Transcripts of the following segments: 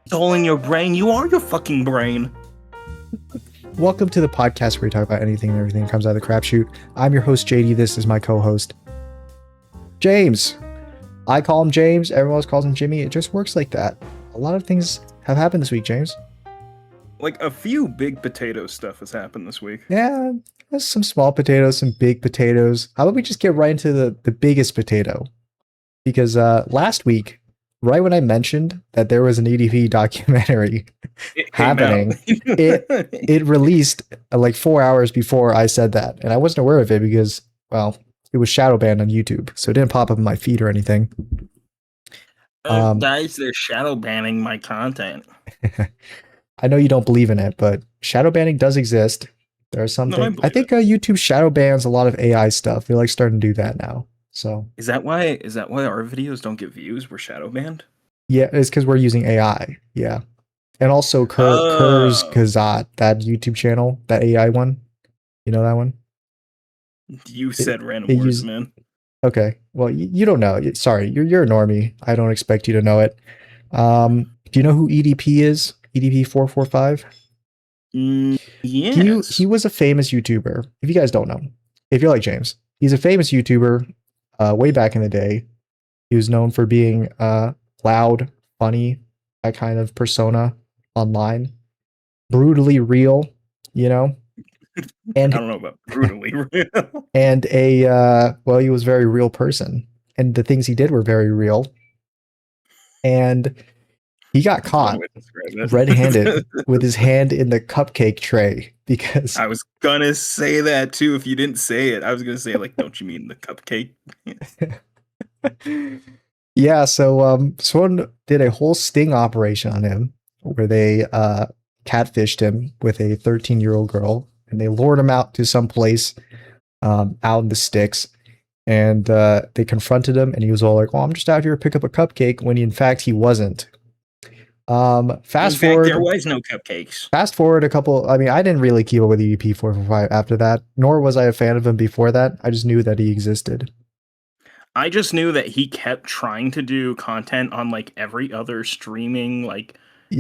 It's all in your brain. You are your fucking brain. Welcome to the podcast where we talk about anything and everything that comes out of the crapshoot. I'm your host, JD. This is my co-host, James. I call him James. Everyone else calls him Jimmy. It just works like that. A lot of things have happened this week, James. Like, a few big potato stuff has happened this week. Yeah, there's some small potatoes, some big potatoes. How about we just get right into the biggest potato? Because last week, right when I mentioned that there was an EDP documentary happening, it released like 4 hours before I said that. And I wasn't aware of it because, well, it was shadow banned on YouTube. So it didn't pop up in my feed or anything. Guys, they're shadow banning my content. I know you don't believe in it, but shadow banning does exist. There are some things. I think YouTube shadow bans a lot of AI stuff. They're like starting to do that now. So is that why our videos don't get views? We're shadow banned? Yeah, it's because we're using AI. Yeah. And also Kurz Kazat, that YouTube channel, that AI one. You know that one? You said random words, man. Okay. Well, you don't know. Sorry, you're a normie. I don't expect you to know it. Do you know who EDP is? EDP445? Yes. He was a famous YouTuber. If you guys don't know, if you're like James, he's a famous YouTuber. Way back in the day, he was known for being loud, funny, that kind of persona online, brutally real, you know. And I don't know about brutally real. And he was a very real person, and the things he did were very real. And he got caught red-handed with his hand in the cupcake tray because I was gonna say that too. If you didn't say it, I was gonna say, like, don't you mean the cupcake? Yeah, so someone did a whole sting operation on him where they catfished him with a 13-year-old girl, and they lured him out to some place out in the sticks, and they confronted him, and he was all like, "Oh, I'm just out here to pick up a cupcake," when in fact he wasn't. Fast forward, there was no cupcakes. Fast forward a couple. I mean, I didn't really keep up with EDP445 after that, nor was I a fan of him before that. I just knew that he existed. I just knew that he kept trying to do content on like every other streaming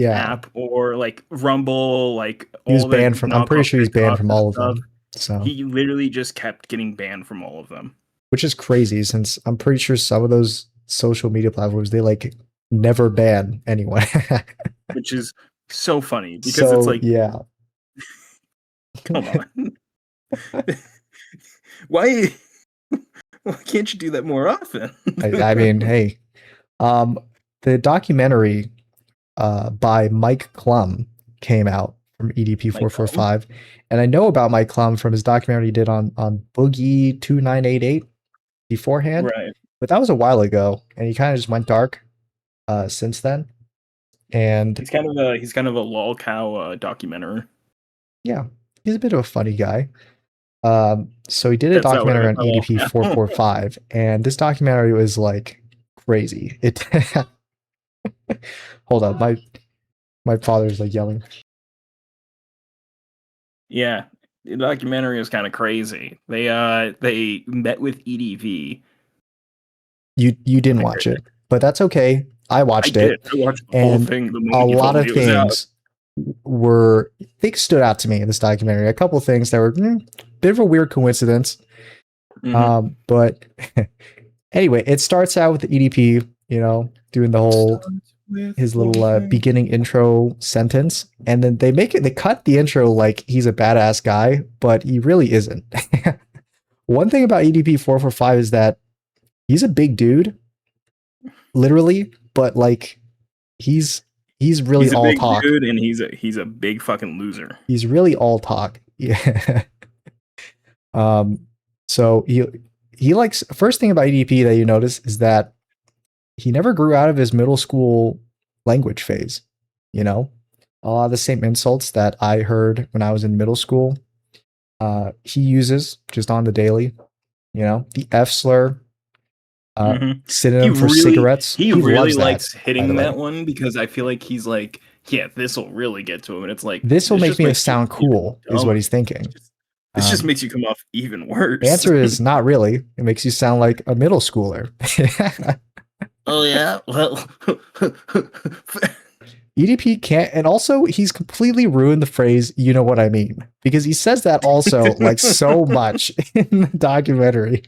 app or like Rumble, like he was banned from. I'm pretty sure he's banned from all of them. So he literally just kept getting banned from all of them, which is crazy since I'm pretty sure some of those social media platforms they like never ban anyone. Which is so funny because it's like, yeah, come on, why can't you do that more often? I mean, hey, the documentary by Mike Klum came out from EDP445, and I know about Mike Klum from his documentary he did on Boogie 2988 beforehand, right? But that was a while ago, and he kind of just went dark since then. And he's kind of a lol cow documenter. Yeah, he's a bit of a funny guy. So he did a documentary on EDP445, and this documentary was like crazy. It hold up, my father's like yelling. Yeah, the documentary was kind of crazy. They met with EDV. You didn't watch it, but that's okay. I watched it. I watched the whole thing. A lot of things stood out to me in this documentary. A couple of things that were a bit of a weird coincidence. Mm-hmm. But anyway, it starts out with the EDP, doing the whole his little beginning intro sentence, and then they cut the intro like he's a badass guy, but he really isn't. One thing about EDP445 is that he's a big dude, literally, but like he's really all talk. Dude, and he's a big fucking loser. He's really all talk. Yeah. So he likes, first thing about EDP that you notice is that he never grew out of his middle school language phase. A lot of the same insults that I heard when I was in middle school, he uses just on the daily. The F slur, synonym for cigarettes. He really likes hitting that one because I feel like he's like, yeah, this will really get to him, and it's like, this will make me sound cool, is what he's thinking. This just makes you come off even worse. The answer is not really. It makes you sound like a middle schooler. Oh yeah, well, EDP can't, and also he's completely ruined the phrase "you know what I mean" because he says that also like so much in the documentary.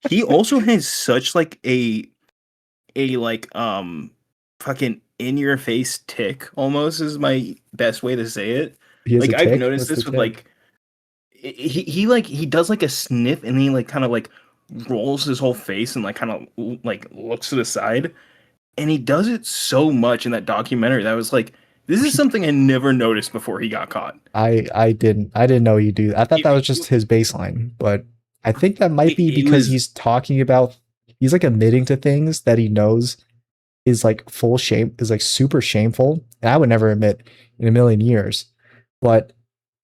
He also has such like a like fucking in your face tick almost is my best way to say it. He has a Like I've tick. noticed What's the this with tick? like he like he does like a sniff and he like kind of like rolls his whole face and like kind of like looks to the side and he does it so much in that documentary that I was like this is something I never noticed before he got caught. I didn't know you do. I thought If that was you, just his baseline, but I think that might be it because was he's talking about he's like admitting to things that he knows is like full shame is like super shameful, and I would never admit in a million years. But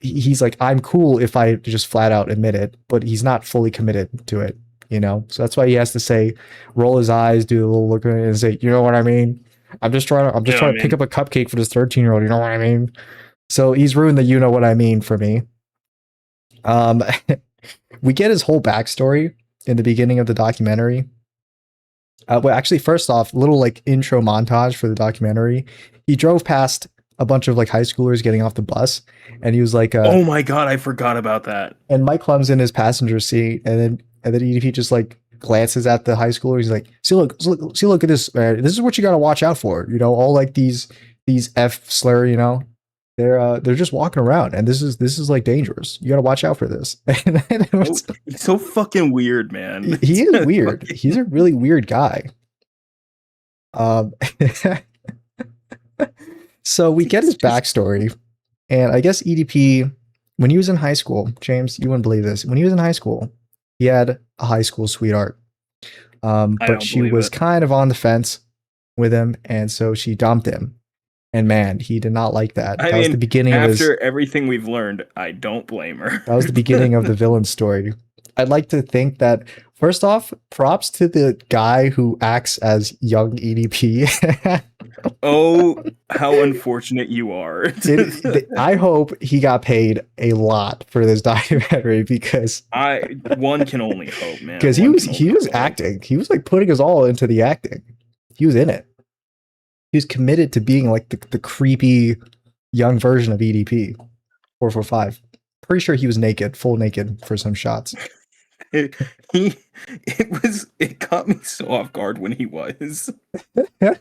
he's like, I'm cool if I just flat out admit it, but he's not fully committed to it, you know. So that's why he has to say, roll his eyes, do a little look at it, and say, you know what I mean. I'm you just know what trying I to pick mean? up a cupcake for this 13-year-old. You know what I mean? So he's ruined the you know what I mean for me. Um, we get his whole backstory in the beginning of the documentary. Well, actually, first off, little like intro montage for the documentary. He drove past a bunch of like high schoolers getting off the bus, and he was like, Oh my god, I forgot about that. and Mike Clem's in his passenger seat, and then EDP just like glances at the high schooler. He's like, see, look at this, man. This is what you got to watch out for. You know, all like these F slur. You know, they're just walking around, and this is like dangerous. You got to watch out for this. And it So was, he's so fucking weird, man. he is weird. He's a really weird guy. Um, so we get It's his just backstory, and I guess EDP, when he was in high school, James, you wouldn't believe this. When he was in high school, he had a high school sweetheart, I but don't she believe was it. kind of on the fence with him, and so she dumped him. And man, he did not like that. I That was the mean, beginning of his. after everything we've learned, I don't blame her. That was the beginning of the villain story. I'd like to think that first off, props to the guy who acts as young EDP. Oh, how unfortunate you are. I hope he got paid a lot for this documentary because I one can only hope, man. because he One was can he only was hope. acting. He was like putting his all into the acting. He was in it. He was committed to being like the creepy young version of EDP 445. Pretty sure he was naked, full naked for some shots. It, he it caught me so off guard when he was. Mike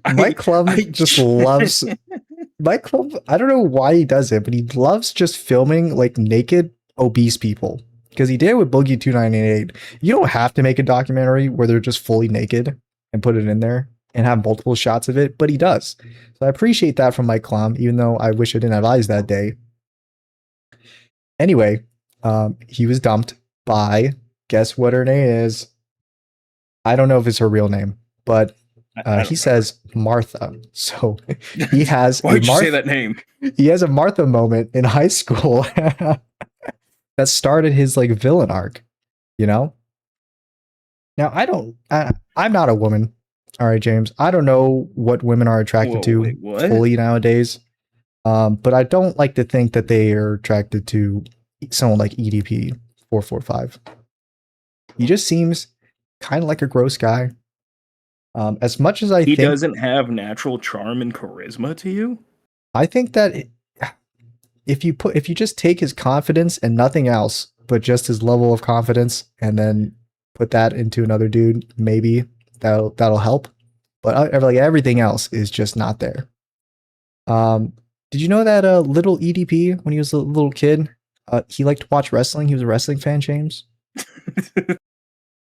I Klum I just loves Mike Klum. I don't know why he does it, but he loves just filming like naked obese people because he did it with Boogie 298. You don't have to make a documentary where they're just fully naked and put it in there and have multiple shots of it, but he does. So I appreciate that from Mike Klum, even though I wish I didn't have eyes that day. Anyway, he was dumped by guess what her name is. I don't know if it's her real name, but I he don't remember. says Martha. So he has a Why'd you say that name? He has a Martha moment in high school that started his like villain arc. You know. Now I don't. I'm not a woman. All right, James. I don't know what women are attracted Whoa, to wait, what? fully nowadays. But I don't like to think that they are attracted to someone like EDP 445. He just seems kind of like a gross guy. As much as He doesn't have natural charm and charisma to you? I think that if you just take his confidence and nothing else, but just his level of confidence, and then put that into another dude, maybe that'll help. But like everything else is just not there. Um, did you know that little EDP when he was a little kid, he liked to watch wrestling. He was a wrestling fan, James.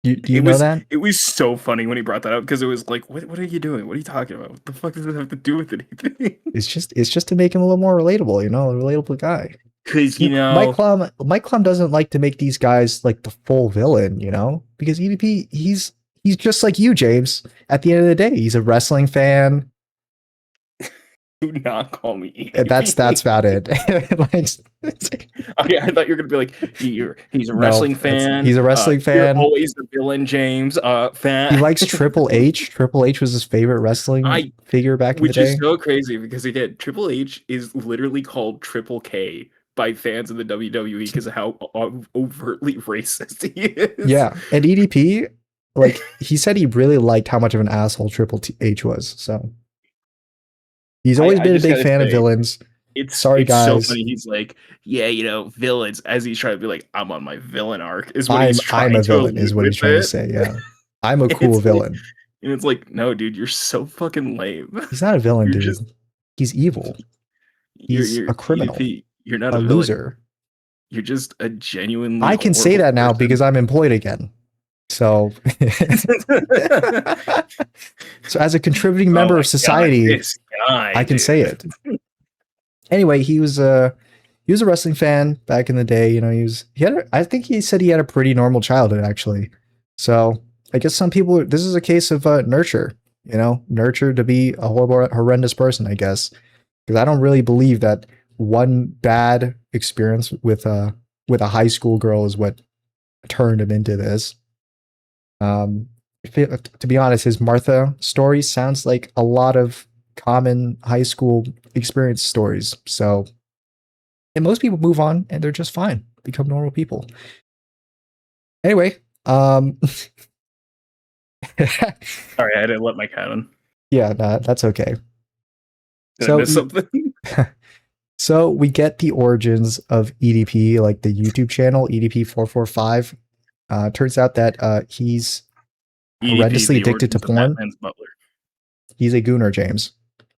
Do you It know was that? it was so funny when he brought that up because it was like, what are you doing? What are you talking about? What the fuck does it have to do with anything? It's just to make him a little more relatable, you know, a relatable guy. Because Mike Klum doesn't like to make these guys like the full villain, you know, because EDP he's just like you, James. At the end of the day, he's a wrestling fan. do not call me And that's EDP. about it. Like, Okay, I thought you were gonna be like, he's a no, wrestling fan. he's a wrestling You're fan. always the villain, James. He Fan. likes Triple H. Triple H was his favorite wrestling I, figure back in the which is day. so crazy because again, Triple H is literally called Triple K by fans of the WWE because of how overtly racist he is. Yeah, and EDP. like he said he really liked how much of an asshole H was. So he's always I been a just big gotta fan of say, villains. it's Sorry, it's so guys. funny. He's like, yeah, villains, as he's trying to be like, I'm on my villain arc, is what he's I'm trying a to villain, is allude what he's with trying to it. say. Yeah. I'm a And cool villain. it's like, no, dude, you're so fucking lame. He's not a villain, You're just dude. He's evil. He's you're a criminal, EDP. You're not a a villain. loser. You're just a genuinely I can say horrible that now because person. I'm employed again. So, so as a contributing Oh member my of god, society, this guy, I can say dude. it. Anyway, he was a wrestling fan back in the day. You know, I think he said he had a pretty normal childhood actually. So I guess some people, this is a case of nurture. You know, nurture to be a horrible, horrendous person. I guess because I don't really believe that one bad experience with a high school girl is what turned him into this. Um, to be honest, his Martha story sounds like a lot of common high school experience stories. So, and most people move on and they're just fine, become normal people. Anyway, Sorry, I didn't let my cat in. yeah, nah, that's okay. Did I miss something? So we get the origins of EDP, like the YouTube channel EDP445. Turns out that he's EDP, horrendously the addicted to origins of porn. Batman's butler. He's a gooner, James.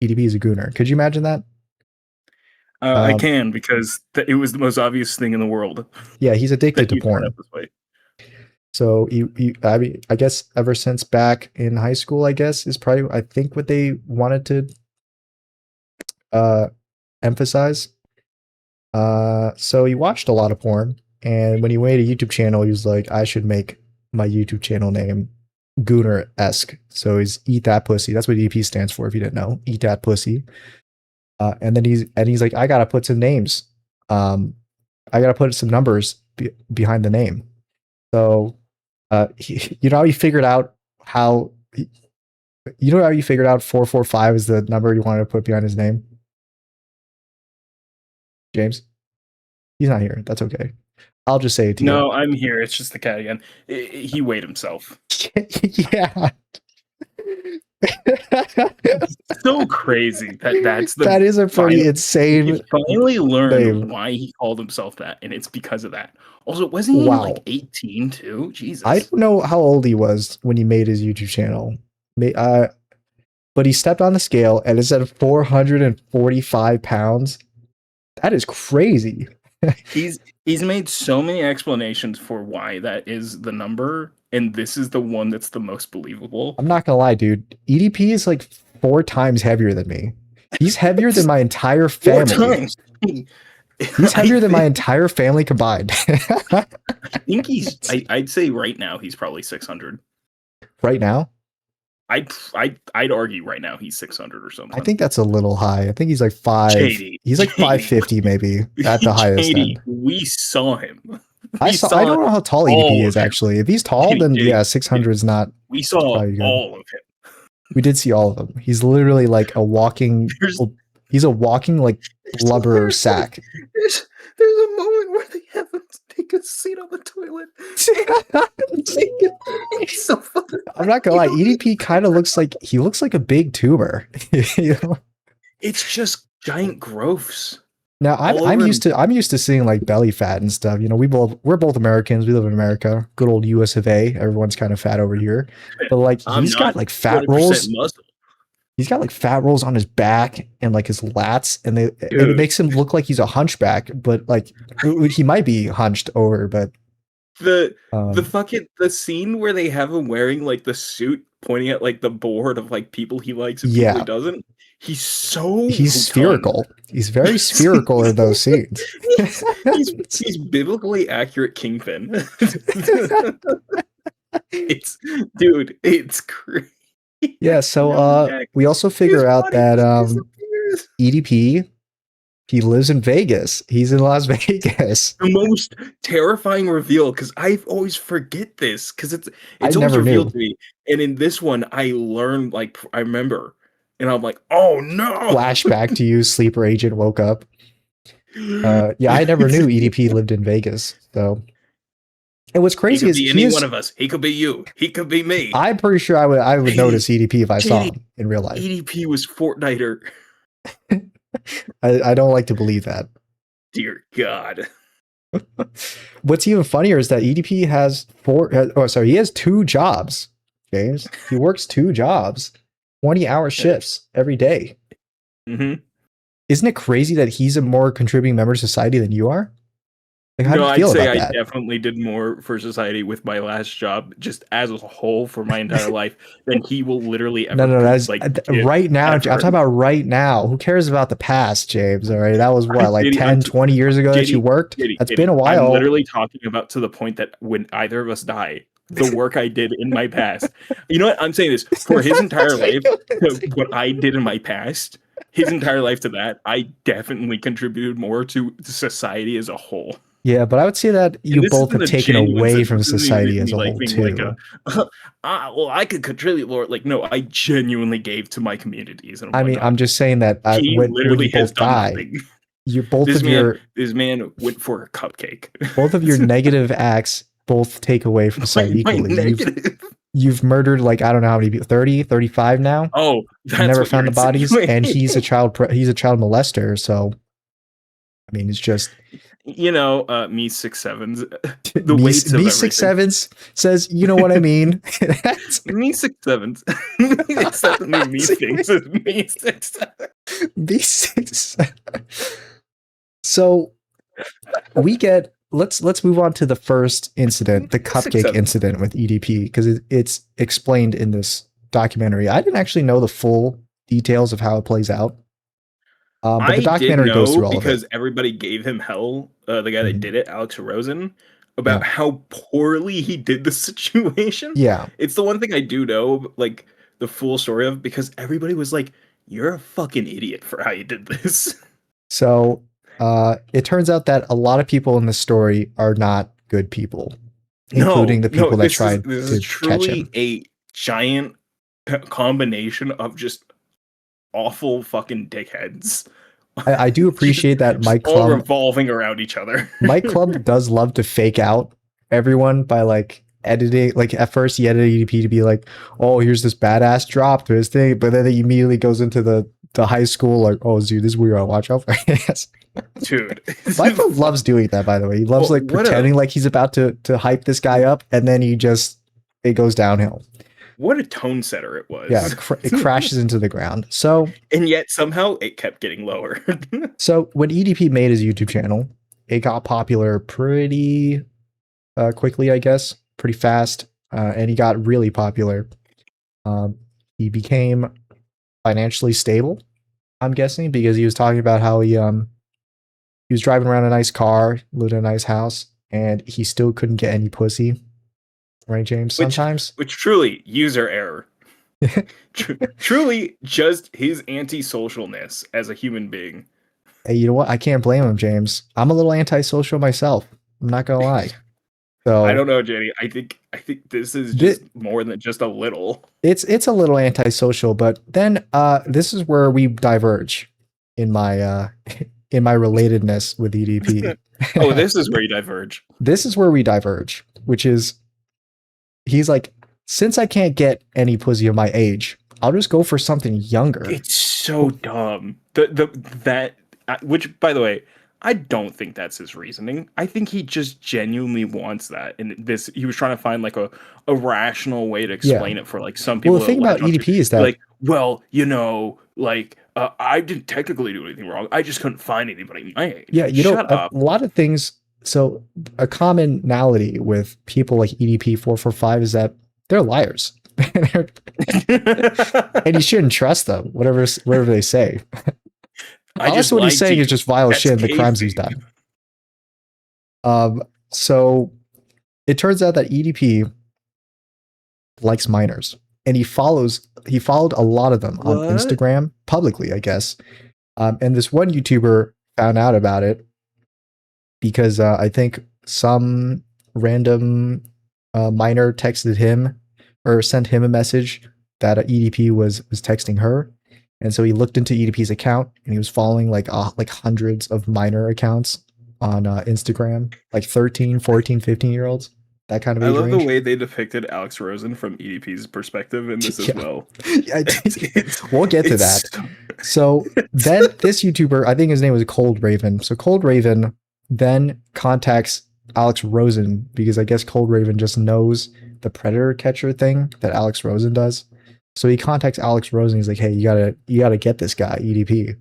EDP is a gooner. Could you imagine that? I can because it was the most obvious thing in the world Yeah, he's addicted that to he turned out porn. this way. So I mean, I guess ever since back in high school, I guess is probably I think what they wanted to uh, emphasize. So he watched a lot of porn, and when he made a YouTube channel, he was like, I should make my YouTube channel name Gooner esque. So he's Eat That Pussy. That's what EP stands for. If you didn't know, Eat That Pussy. And then he's like, I gotta put some names. I gotta put some numbers behind the name. So, you know how you figured out how you know how you figured out 445 is the number you wanted to put behind his name, James? He's not here. That's okay. I'll just say it to you. No, I'm here. It's just the cat again. He weighed himself. Yeah. So crazy that's the That is a pretty insane you finally learned name. why he called himself that, and it's because of that. Also, wasn't he Wow. like 18 too? Jesus. I don't know how old he was when he made his YouTube channel. But he stepped on the scale and it's at 445 pounds. That is crazy. He's made so many explanations for why that is the number, and this is the one that's the most believable. I'm not gonna lie, dude. EDP is like 4 times heavier than me. He's heavier than my entire family. 4 times. He's heavier than my entire family combined. I think I'd say right now he's probably 600. Right now? I'd argue right now he's 600 or something. I think that's a little high. I think he's like 5. Chady. He's like 550 maybe at the highest Chady, end. we saw him. I don't know how tall EDP is him. actually. If he's tall, then yeah, 600 is not. We saw all of him. We did see all of them. He's literally like a walking. He's a walking like blubber sack. There's a moment where they have him take a seat on the toilet. It's so funny. I'm not gonna lie, EDP kind of looks like a big tumor. You know? It's just giant growths. Now I'm used to seeing like belly fat and stuff. You know, we're both Americans. We live in America. Good old US of A. Everyone's kind of fat over here. But like he's got like fat rolls. Muscle. He's got like fat rolls on his back and like his lats, and it makes him look like he's a hunchback. But like he might be hunched over. But the scene where they have him wearing like the suit, pointing at like the board of like people he likes and people he doesn't. He's spherical. He's very spherical in those scenes. he's biblically accurate Kingpin. It's crazy. Yeah, so we also figure out that EDP, he lives in Vegas. He's in Las Vegas. The most terrifying reveal, because I always forget this, because it's always revealed to me. And in this one, I learned, like, I remember, and I'm like, oh no! Flashback to you, sleeper agent woke up. Yeah, I never knew EDP lived in Vegas, so And what's He crazy could is be any one of us. He could be you. He could be me. I'm pretty sure I would notice EDP if I saw JD, him in real life. EDP was Fortniter. I don't like to believe that. Dear God. What's even funnier is that EDP has he has 2 jobs, James. He works 2 jobs, 20-hour shifts every day. Mm-hmm. Isn't it crazy that he's a more contributing member of society than you are? Like, how do you I'd feel say about I that? definitely did more for society with my last job, just as a whole for my entire life, than he will literally ever No, that's get right now. ever. I'm talking about right now. Who cares about the past, James? All right. That was what, like JD, 10, 20 years ago that you worked? That's been a I'm while. literally talking about to the point that when either of us die, the work I did in my past. You know what? I'm saying this for his entire life, what I did in my past, his entire life to that, I definitely contributed more to society as a whole. Yeah, but I would say that And you this both isn't have a taken genuine away sense. from This isn't society even as me a like whole being like too. well, I could contribute more. Like, no, I genuinely gave to my communities and I mean, whatnot. I'm just saying that He when you literally has both done die, nothing. you both This of man, your this man went for a cupcake. both of your negative acts both take away from society my equally. negative. You've murdered like I don't know how many people, 30, 35 now. Oh, You've that's never what you're found the bodies, and insinuating. he's a child molester. So I mean, it's just You know, me 6'7s. The me. weights of Me everything. 6'7" says, you know what I mean. Me 6'7s. It's not the new me thinks. It's me 6'7. Me 6. So we get let's move on to the first incident, the cupcake 6'7. incident with EDP, because it's explained in this documentary. I didn't actually know the full details of how it plays out, but the I did documentary goes know through all of it. because everybody gave him hell. The guy that Mhm. did it, Alex Rosen, Yeah, about how poorly he did the situation. yeah. It's the one thing I do know, like the full story of, because everybody was like, "You're a fucking idiot for how you did this." So it turns out that a lot of people in the story are not good people, including No, the no, people that this is tried this is to catch truly him. a giant combination of just awful fucking dickheads. I do appreciate that Just all revolving around each other. Mike Club does love to fake out everyone by like editing. Like at first he edited EDP to be like, oh, here's this badass drop to his thing, but then he immediately goes into the high school like, oh, dude, this is where you gotta watch out for. Yes. Dude. Mike Club loves doing that, by the way. He loves Well, like pretending like he's about to hype this guy up, and then it goes downhill. What a tone setter it was. Yeah, it crashes into the ground. So And yet somehow it kept getting lower. so when EDP made his YouTube channel, it got popular pretty quickly, I guess, pretty fast, and he got really popular. He became financially stable, I'm guessing, because he was talking about how he was driving around a nice car, lived in a nice house, and he still couldn't get any pussy. Right, James? Sometimes. Which truly user error. Truly just his antisocialness as a human being. Hey, you know what? I can't blame him, James. I'm a little antisocial myself. I'm not gonna lie. So I don't know, JD. I think this is just more than just a little. It's a little antisocial, but then this is where we diverge in my in my relatedness with EDP. Oh, this is where you diverge. This is where we diverge, which is he's like, since I can't get any pussy of my age, I'll just go for something younger. It's so dumb. Which, by the way, I don't think that's his reasoning. I think he just genuinely wants that, and he was trying to find like a rational way to explain it for like some people. Well, the thing about EDP is that, like, well, you know, like I didn't technically do anything wrong. I just couldn't find anybody my age. Yeah, you Shut know, up. a lot of things. So a commonality with people like EDP445 is that they're liars. And you shouldn't trust them, whatever they say. Unless what he's saying is just vile shit and the crimes he's done. So it turns out that EDP likes minors, and he followed a lot of them on Instagram publicly, I guess. And this one YouTuber found out about it because I think some random minor texted him or sent him a message that EDP was texting her. And so he looked into EDP's account and he was following like hundreds of minor accounts on Instagram, like 13, 14, 15-year-olds. that kind of I age love the range. way they depicted Alex Rosen from EDP's perspective in this as Yeah. well. Yeah, It's, we'll get to it's that. So then this YouTuber, I think his name was Cold Raven. So Cold Raven then contacts Alex Rosen because I guess Cold Raven just knows the predator catcher thing that Alex Rosen does. So he contacts Alex Rosen. He's like, "Hey, you gotta get this guy, EDP."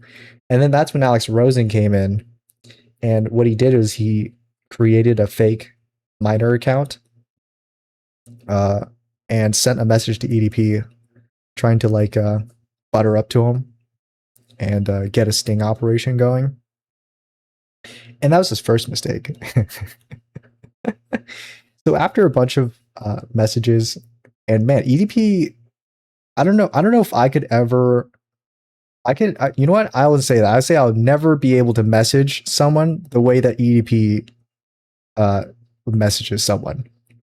And then that's when Alex Rosen came in. And what he did is he created a fake miner account uh, and sent a message to EDP trying to like butter up to him and get a sting operation going. And that was his first mistake. So after a bunch of messages, and man, EDP, I don't know if I could ever. You know what? I would say that. I would say I would never be able to message someone the way that EDP messages someone,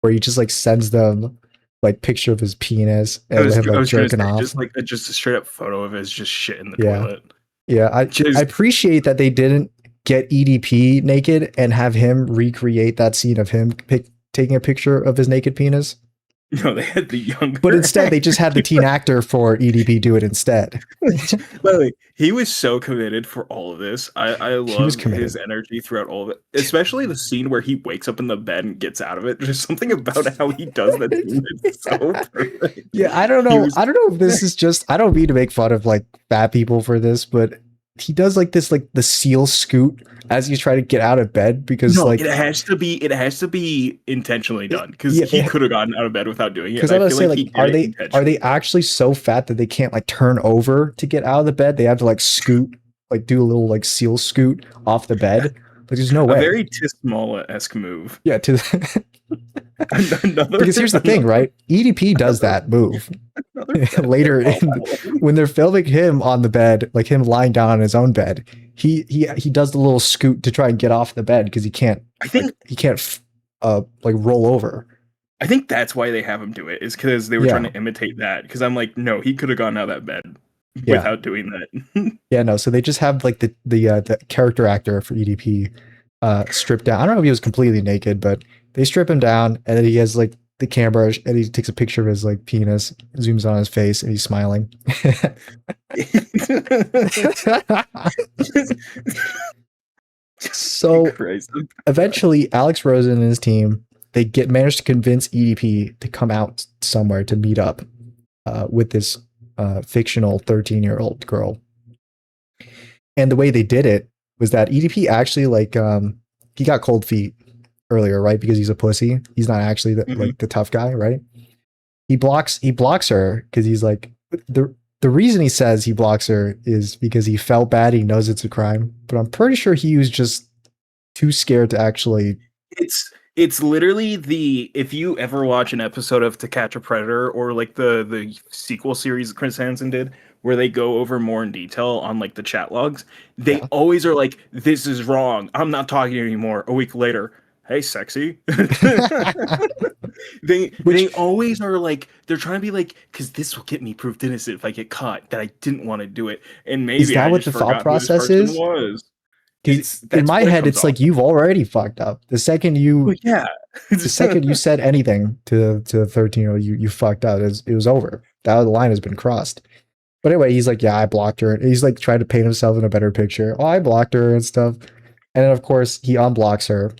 where he just like sends them like picture of his penis and him I like was gonna jerking say off. just like just a straight up photo of his just shit in the Yeah. toilet. Yeah, I Just appreciate that they didn't get EDP naked and have him recreate that scene of him taking a picture of his naked penis. no, they had the younger. But instead, they just had the teen actor for EDP do it instead. By the way, he was so committed for all of this. I He was loved his committed. energy throughout all of it, especially the scene where he wakes up in the bed and gets out of it. There's something about how he does that scene that's so perfect. Yeah, I don't He know. was I don't know if this is just. I don't mean to make fun of like fat people for this, but he does like this, like the seal scoot as he's trying to get out of bed because no, like it has to be intentionally done because yeah, he could have gotten out of bed without doing it. because And I I was feel say like he like did it are intentionally. they actually so fat that they can't like turn over to get out of the bed? They have to like scoot, like do a little like seal scoot off the bed. Like there's no A way. very Tismala-esque move. Yeah, to Another because here's the thing, right? EDP does another, that move another fat later football. when they're filming him on the bed, like him lying down on his own bed. He does the little scoot to try and get off the bed because he can't. I think like, he can't like roll over. I think that's why they have him do it, is because they were trying Yeah, to imitate that. Because I'm like, no, he could have gotten out of that bed yeah, without doing that. yeah. No, so they just have like the character actor for EDP stripped down. I don't know if he was completely naked, but they strip him down, and then he has like the camera, and he takes a picture of his like penis, zooms on his face, and he's smiling. So Christ. eventually, Alex Rosen and his team they managed to convince EDP to come out somewhere to meet up with this fictional 13-year-old girl. And the way they did it was that EDP actually like he got cold feet earlier, right? Because he's a pussy. He's not actually like the tough guy, right? He blocks her because he's like the reason he says he blocks her is because he felt bad. He knows it's a crime, but I'm pretty sure he was just too scared to actually. It's literally if you ever watch an episode of To Catch a Predator or like the sequel series Chris Hansen did, where they go over more in detail on like the chat logs, they Yeah. always are like, "This is wrong. I'm not talking to you anymore." A week later, "Hey, sexy." They always are like they're trying to be like, because this will get me proved innocent if I get caught that I didn't want to do it, and Is maybe that I what just the thought forgot who this process person is? was. Because in That's my what it head, comes it's off. like you've already fucked up. The second Well, yeah. the second you said anything to the 13-year-old, you fucked up. It was over. That line has been crossed. But anyway, he's like, yeah, I blocked her. And he's like trying to paint himself in a better picture. Oh, I blocked her and stuff. And then of course he unblocks her.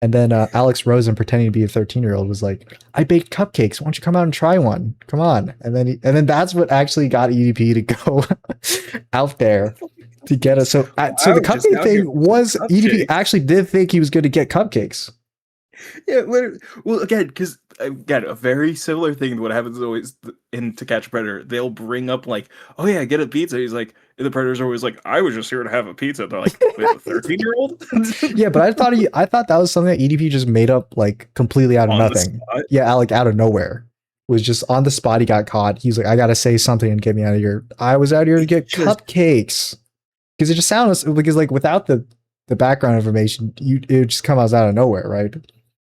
And then Alex Rosen, pretending to be a 13-year-old, was like, "I baked cupcakes. Why don't you come out and try one? Come on!" And then that's what actually got EDP to go out there to get us. So so the Just cupcake out here thing with some was EDP cupcakes. actually did think he was going to get cupcakes. Yeah, well, again, because again, a very similar thing to what happens always in To Catch a Predator. They'll bring up like, "Oh yeah, get a pizza." He's like, and the Predators are always like, "I was just here to have a pizza." They're like, "Wait, a 13-year-old?" Yeah, but I thought that was something that EDP just made up like completely out of On the nothing. spot. Yeah, like out of nowhere. Was just on the spot. He got caught. He's like, "I gotta say something and get me out of here." I was out here to get cupcakes because it just sounds because like without the background information, it would just come out of nowhere, right?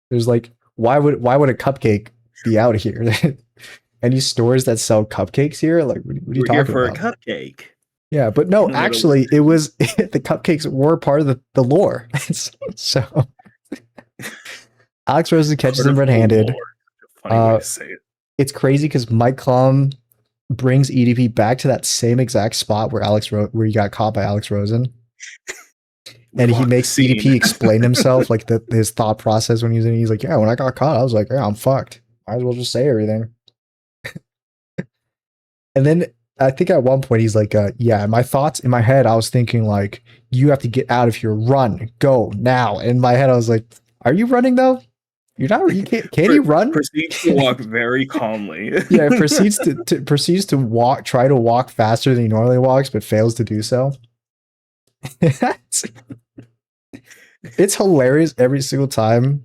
There's like why would a cupcake be out here? Any stores that sell cupcakes here? Like what are you We're here talking for about? a cupcake. Yeah, but no, Little- actually, it was the cupcakes were part of the lore. So Alex Rosen catches Heart him of the red-handed. Lord. Funny way Uh, to say it. it's crazy because Mike Klum brings EDP back to that same exact spot where where he got caught by Alex Rosen, and he Fuck the makes scene. EDP explain himself, like his thought process when he's like, yeah, when I got caught, I was like, yeah, I'm fucked. Might as well just say everything. And then I think at one point he's like, yeah, my thoughts in my head, I was thinking like, you have to get out of here, run, go now. In my head, I was like, are you running though? You're not. You can't. Can you run? Proceeds to walk very calmly. Yeah, proceeds to walk. Try to walk faster than he normally walks, but fails to do so. It's hilarious every single time.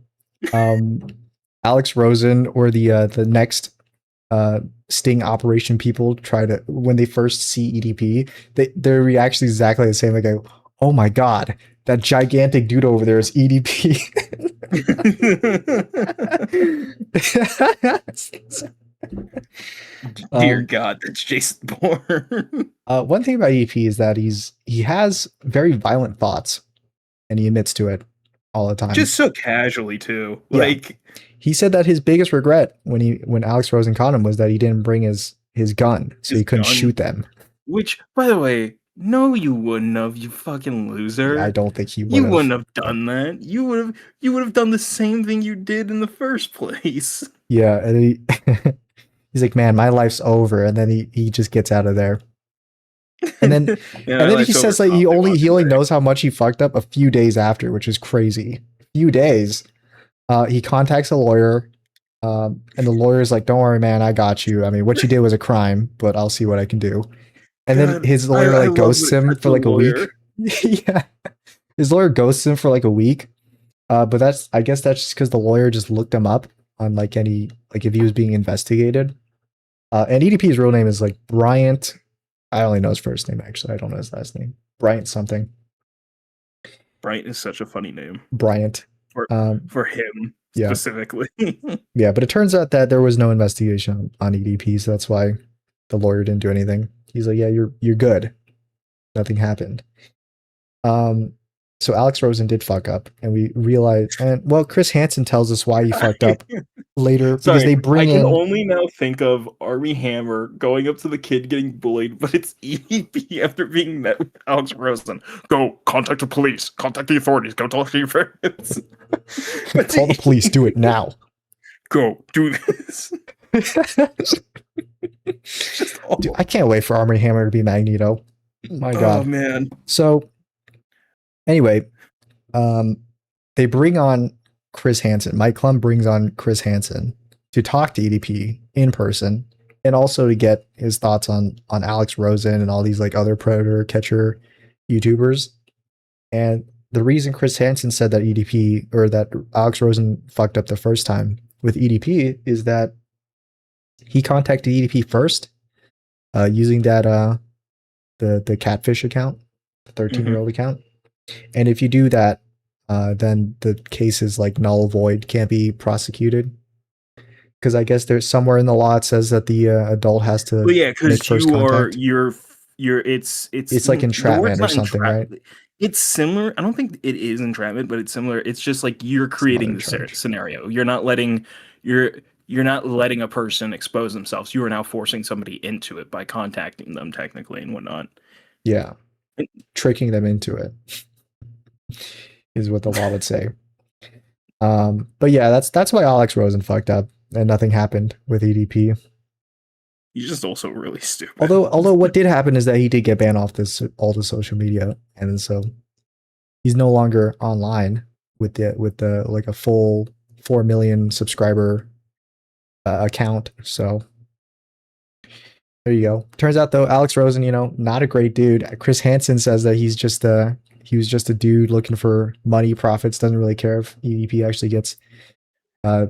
Alex Rosen or the next sting operation people try to, when they first see EDP, their reaction is exactly the same. They go, "Oh my god, that gigantic dude over there is EDP." Dear God, that's Jason Bourne. One thing about EDP is that he has very violent thoughts, and he admits to it all the time. Just so casually too. Yeah. Like, he said that his biggest regret when Alex Rosen caught him was that he didn't bring his gun, so he couldn't shoot them. Which, by the way, no, you wouldn't have, you fucking loser. I don't think he would. You wouldn't have done that. You would have done the same thing you did in the first place. Yeah, and he's like, man, my life's over, and then he just gets out of there. And then Yeah, and then he says like he only knows how much he fucked up a few days after, which is crazy. A few days. He contacts a lawyer, and the lawyer's like, "Don't worry, man, I got you. I mean, what you did was a crime, but I'll see what I can do." And then his lawyer like ghosts him for like a week. Yeah, his lawyer ghosts him for like a week. But I guess that's just because the lawyer just looked him up on like if he was being investigated. And EDP's real name is like Bryant. I only know his first name actually. I don't know his last name. Bryant something. Bryant is such a funny name. Bryant. For him specifically. Yeah, but it turns out that there was no investigation on EDP, so that's why the lawyer didn't do anything. He's like, yeah, you're good. Nothing happened. So Alex Rosen did fuck up, and we realized, and well, Chris Hansen tells us why he fucked up later because they bring in. I can only now think of Armie Hammer going up to the kid getting bullied, but it's EDP after being met with Alex Rosen. Go contact the police, contact the authorities, go talk to your friends. Call the police, do it now. Go do this. Dude, I can't wait for Armie Hammer to be Magneto. My God. Oh man. So anyway, they bring on Chris Hansen. Mike Klum brings on Chris Hansen to talk to EDP in person, and also to get his thoughts on Alex Rosen and all these like other predator catcher YouTubers. And the reason Chris Hansen said that EDP or that Alex Rosen fucked up the first time with EDP is that he contacted EDP first, using that the catfish account, the 13-year-old account. And if you do that, then the case is like null void, can't be prosecuted. Because I guess there's somewhere in the law it says that the adult has to. Well, yeah, because you're it's like entrapment or something, right? It's similar. I don't think it is entrapment, but it's similar. It's just like you're creating the scenario. You're not letting a person expose themselves. You are now forcing somebody into it by contacting them technically and whatnot. Yeah, tricking them into it is what the law would say. But yeah, that's why Alex Rosen fucked up and nothing happened with EDP. He's just also really stupid. Although what did happen is that he did get banned off all the social media, and so he's no longer online with the like a full 4 million subscriber account. So there you go. Turns out though, Alex Rosen, not a great dude. Chris Hansen says that he was just a dude looking for money, profits, doesn't really care if EDP actually gets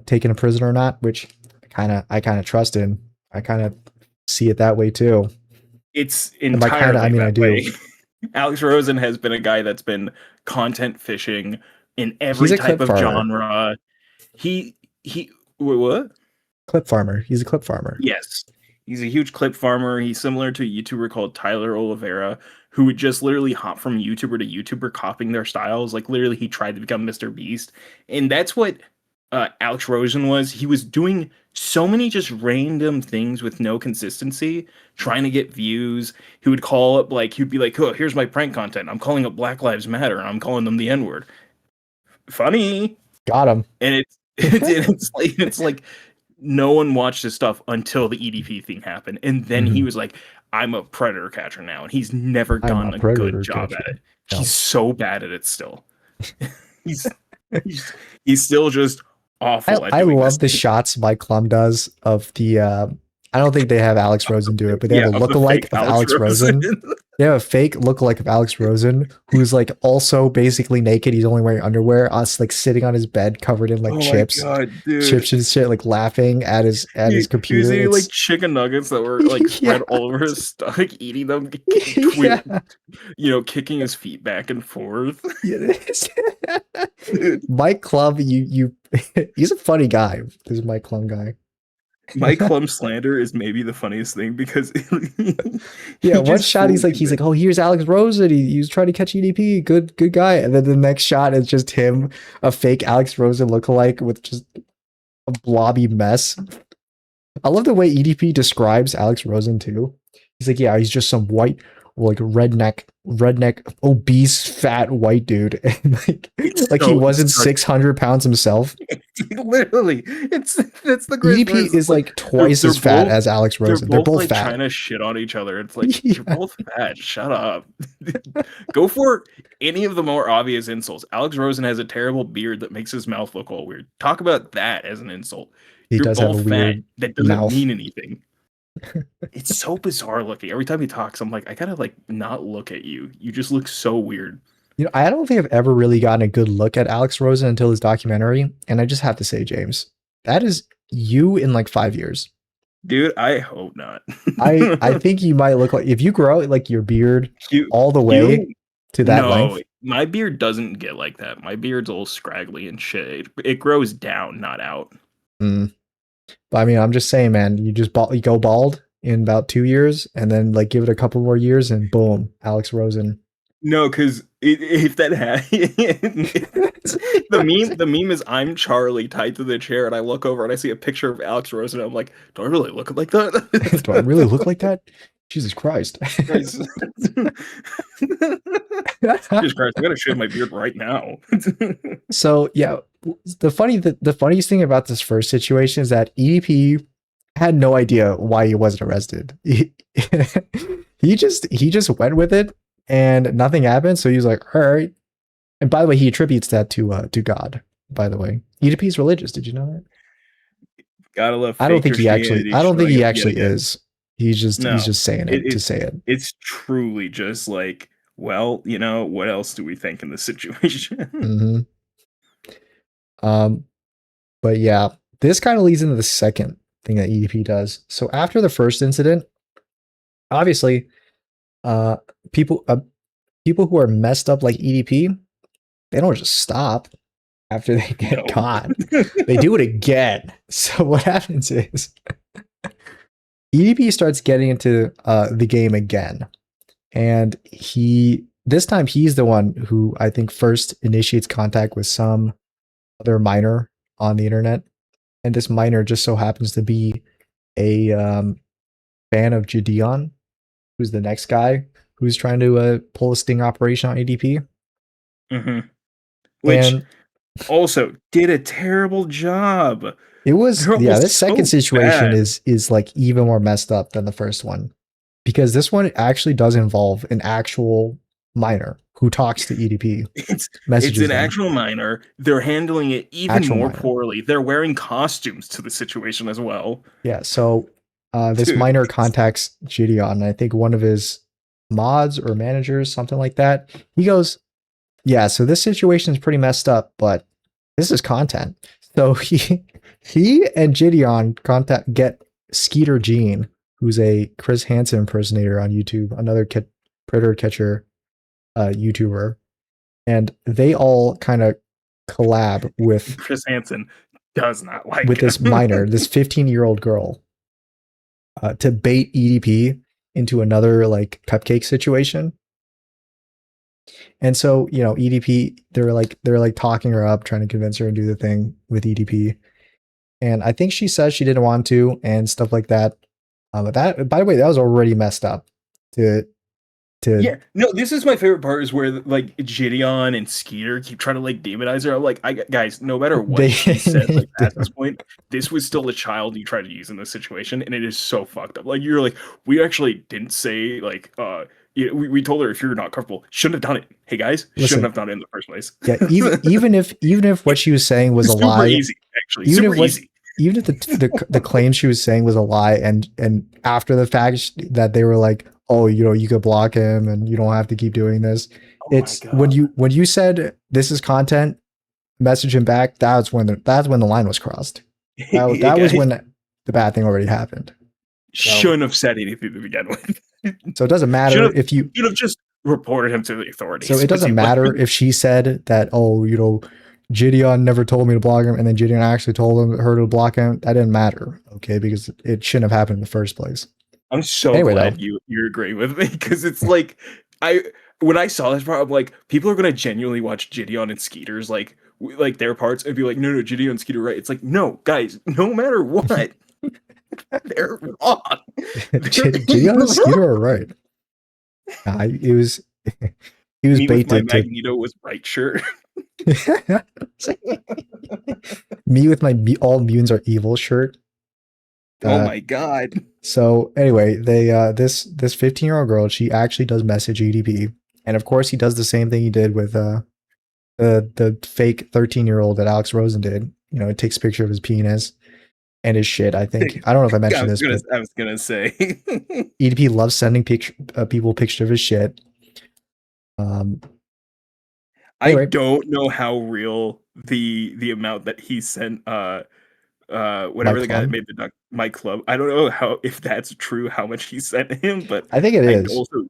taken to prison or not, which I kind of trust in. I kind of see it that way too. It's entirely I do. Alex Rosen has been a guy that's been content fishing in every type of genre. Wait, what? Clip farmer. He's a clip farmer. Yes. He's a huge clip farmer. He's similar to a YouTuber called Tyler Oliveira, who would just literally hop from YouTuber to YouTuber, copying their styles. Like literally he tried to become Mr. Beast. And that's what Alex Rosen was. He was doing so many just random things with no consistency, trying to get views. He would call up like he'd be like, "Oh, here's my prank content. I'm calling up Black Lives Matter and I'm calling them the N word." Funny, Got him. and it's like no one watched his stuff until the EDP thing happened, and then he Mhm. was like, "I'm a predator catcher now," and he's never I'm done a a good predator job at catcher. it. No. He's so bad at it still. He's he's he's still just awful at I doing this. love the shots Mike Klum does of the I don't think they have Alex Rosen do it, but they have Yeah, a of the lookalike fake of Alex Alex Rosen. Rosen. They have a fake lookalike of Alex Rosen who's like also basically naked. He's only wearing underwear, us like sitting on his bed covered in like Oh my god, dude. chips and shit, like laughing at his He was computer. eating like It's chicken nuggets that were like yeah, spread all over his stomach, eating them, yeah, kicking his feet back and forth. it is. Dude, Mike Klum, you he's a funny guy. This Mike Klum guy. Mike Klum slander is maybe the funniest thing because Yeah, he one just shot he's fully like, oh, here's Alex Rosen. He was trying to catch EDP. Good guy. And then the next shot is just him, a fake Alex Rosen lookalike with just a blobby mess. I love the way EDP describes Alex Rosen too. He's like, yeah, he's just some white, like redneck, obese, fat white dude, and it's like he so wasn't it's 600 pounds himself. literally it's that's the greatest part. EDP It's is like like twice they're as fat both as Alex they're Rosen. They're both both like fat. trying to shit on each other. It's like you're Yeah. both fat. Shut up. Go for any of the more obvious insults. Alex Rosen has a terrible beard that makes his mouth look all weird. Talk about that as an insult. He You're does have a both fat. weird That doesn't mouth. mean anything. It's so bizarre looking. Every time he talks, I'm like, I gotta like not look at you. You just look so weird. I don't think I've ever really gotten a good look at Alex Rosen until his documentary. And I just have to say, James, that is you in like 5 years. Dude, I hope not. I think you might look like if you grow out like your beard you all the way you to that no, length. my beard doesn't get like that. My beard's all scraggly and shit. It grows down, not out. Mm. But I mean, I'm just saying, man, you go bald in about 2 years and then like give it a couple more years and boom, Alex Rosen. No, because if that had the meme is I'm Charlie tied to the chair, and I look over and I see a picture of Alex Rose, and I'm like, do I really look like that? Do I really look like that? Jesus Christ. Christ. Jesus Christ, I gotta shave my beard right now. So yeah, the funniest thing about this first situation is that EDP had no idea why he wasn't arrested. He just went with it and nothing happened. So he was like, all right. And by the way, he attributes that to God. By the way, EDP is religious. Did you know that? Gotta love I don't fake think he actually. Christianity I don't think showing he up yet actually again. is. He's No, just saying it, it to it say it. it's truly just like, well, what else do we think in this situation? Hmm. Um, but yeah, this kind of leads into the second thing that EDP does. So after the first incident, obviously, uh, people people who are messed up like EDP, they don't just stop after they get No. caught. They do it again. So what happens is EDP starts getting into the game again, and this time he's the one who I think first initiates contact with some other miner on the internet, and this miner just so happens to be a fan of Gideon, who's the next guy who's trying to pull a sting operation on EDP. Hmm. Which And also did a terrible job. it was, They're all yeah, this second so situation bad. is like even more messed up than the first one, because this one actually does involve an actual miner who talks to EDP, It's messages an them. actual minor. They're handling it even Actual more miner. poorly. They're wearing costumes to the situation as well. Yeah, so this Dude, miner contacts Gideon, and I think one of his mods or managers, something like that. He goes, yeah, so this situation is pretty messed up, but this is content. So he and Gideon get Skeeter Jean, who's a Chris Hansen impersonator on YouTube, another predator catcher YouTuber, and they all kind of collab Chris Hansen does not like with him. this minor, this 15-year-old girl, to bait EDP into another like cupcake situation. And so, you know, EDP, they're like talking her up, trying to convince her to do the thing with EDP. And I think she says she didn't want to and stuff like that. But that, by the way, that was already messed up. To to Yeah, no, this is my favorite part is where like Gideon and Skeeter keep trying to like demonize her. I'm like, guys, no matter what they she said, like at this point, this was still a child you tried to use in this situation, and it is so fucked up. Like you're like, we actually didn't say like, we told her if you're not comfortable, shouldn't have done it. Hey guys, shouldn't listen. have done it in the first place. Yeah, even if what she was saying was a Super lie, easy, actually, even super if what easy. even if the claim she was saying was a lie, and after the fact that they were like, oh, you know, you could block him and you don't have to keep doing this. Oh my It's when god. you said this is content, message him back. That's when the line was crossed. Hey That was guys, when the bad thing already happened. So shouldn't have said anything to begin with. so it doesn't should matter have if you should have just reported him to the So authorities. it But doesn't see, like, matter if she said that, oh, you know, Gideon never told me to block him, and then Gideon actually told her to block him. That didn't matter, okay, because it shouldn't have happened in the first place. I'm so Anyway, though, glad you agree with me because it's like I when I saw this part, I'm like, people are gonna genuinely watch Gideon and Skeeter's like their parts and be like, no, Gideon and Skeeter right. It's like, no, guys, no matter what, they're wrong. They're Gideon and Skeeter are right. It was he was me with my baited to Magneto was right shirt. me with my all mutants are evil shirt. Oh Uh, my god. so anyway, they this 15-year-old girl, she actually does message EDP, and of course he does the same thing he did with the fake 13-year-old that Alex Rosen did. You know, it takes a picture of his penis and his shit. I think I don't know if I mentioned this, but I was gonna say. EDP loves sending people pictures of his shit. Um, I anyway, don't know how real the amount that he sent my whatever the guy that club. made the duck my club. I don't know how if that's true how much he sent him, but I think it I is. also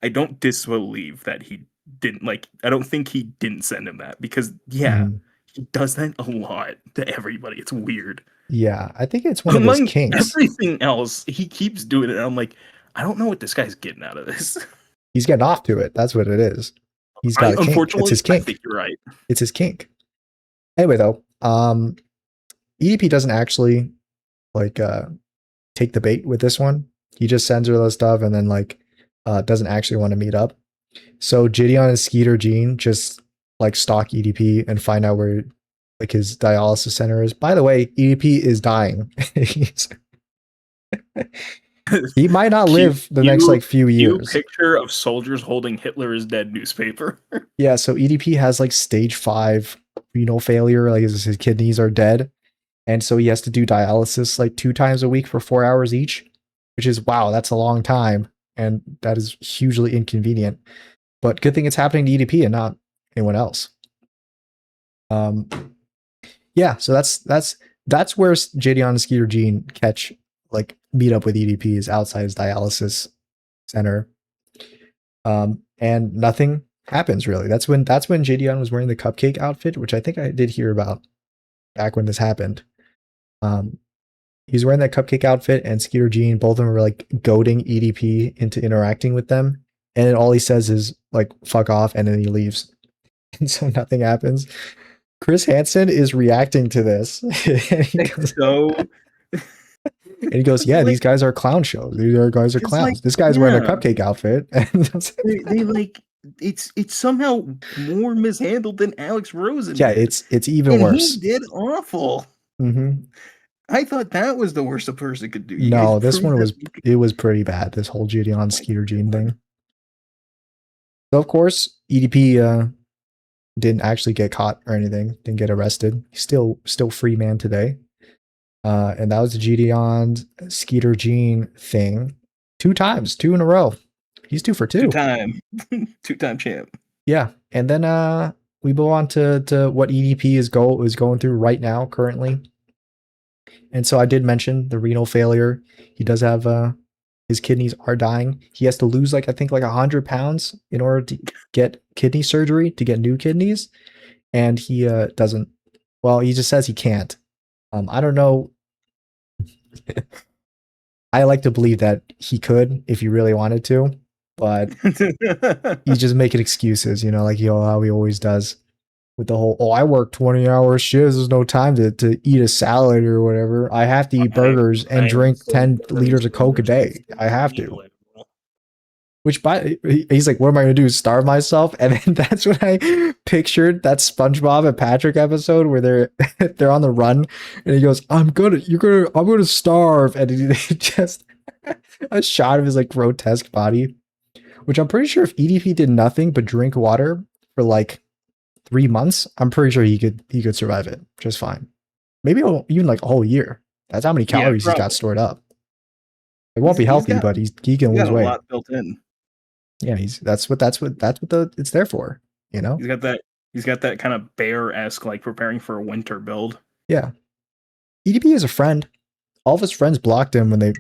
I don't disbelieve that he didn't like I don't think he didn't send him that because yeah, Mhm. he does that a lot to everybody. It's weird. Yeah, I think it's one of his Among kinks. everything else, he keeps doing it. I'm like, I don't know what this guy's getting out of this. He's getting off to it. That's what it is. He's got I a kink. It's unfortunately his I think kink. you're right. It's his kink. Anyway, though, EDP doesn't actually like take the bait with this one. He just sends her the stuff and then like doesn't actually want to meet up. So Gideon and Skeeter Jean just like stalk EDP and find out where like his dialysis center is. By the way, EDP is dying. He might not cute, live the next like few cute years. picture of soldiers holding Hitler is dead newspaper. Yeah, so EDP has like stage 5 renal failure, like his kidneys are dead. And so he has to do dialysis like 2 times a week for 4 hours each, which is wow, that's a long time. And that is hugely inconvenient. But good thing it's happening to EDP and not anyone else. Um, yeah, so that's where Jadeon and Skeeter Jean catch like meet up with EDP is outside his dialysis center. And nothing happens really. That's when Jadeon was wearing the cupcake outfit, which I think I did hear about back when this happened. Um, he's wearing that cupcake outfit, and Skeeter Jean, both of them were like goading EDP into interacting with them. And then all he says is like "fuck off," and then he leaves. And so nothing happens. Chris Hansen is reacting to this, and It's so he goes, "Yeah, these like guys are clown shows. These guys are it's like clowns. This guy's wearing a yeah, cupcake outfit." And they like it's somehow more mishandled than Alex Rosen yeah, did, it's even and he worse. did awful. Hmm. I thought that was the worst a person could do. You guys No, this proved one that. was it was pretty bad. This whole Gideon Oh my Skeeter Jean god. thing. So of course, EDP didn't actually get caught or anything. Didn't get arrested. He's still free man today. And that was the Gideon Skeeter Jean thing. 2 times, 2 in a row. He's 2 for 2. Two-time, two-time champ. Yeah, and then we go on to what EDP is going through right now currently. And so I did mention the renal failure. He does have his kidneys are dying. He has to lose like I think like 100 pounds in order to get kidney surgery to get new kidneys, and he doesn't. Well, he just says he can't. I don't know. I like to believe that he could if he really wanted to, but he's just making excuses, you know, like how he always does with the whole, oh, I work 20-hour shifts. There's no time to eat a salad or whatever. I have to eat burgers and I am drink so 10 liters of Coke a day. I have to. Which he's like, what am I going to do? Starve myself? And then that's when I pictured that SpongeBob and Patrick episode where they're on the run, and he goes, I'm gonna starve, and he just a shot of his like grotesque body. Which I'm pretty sure if EDP did nothing but drink water for like 3 months, I'm pretty sure he could survive it just fine. Maybe even like a whole year. That's how many calories he's got stored up. It won't be healthy, but he can lose weight. A lot built in. Yeah, that's what it's there for. You know, he's got that kind of bear-esque like preparing for a winter build. Yeah, EDP is a friend. All of his friends blocked him when that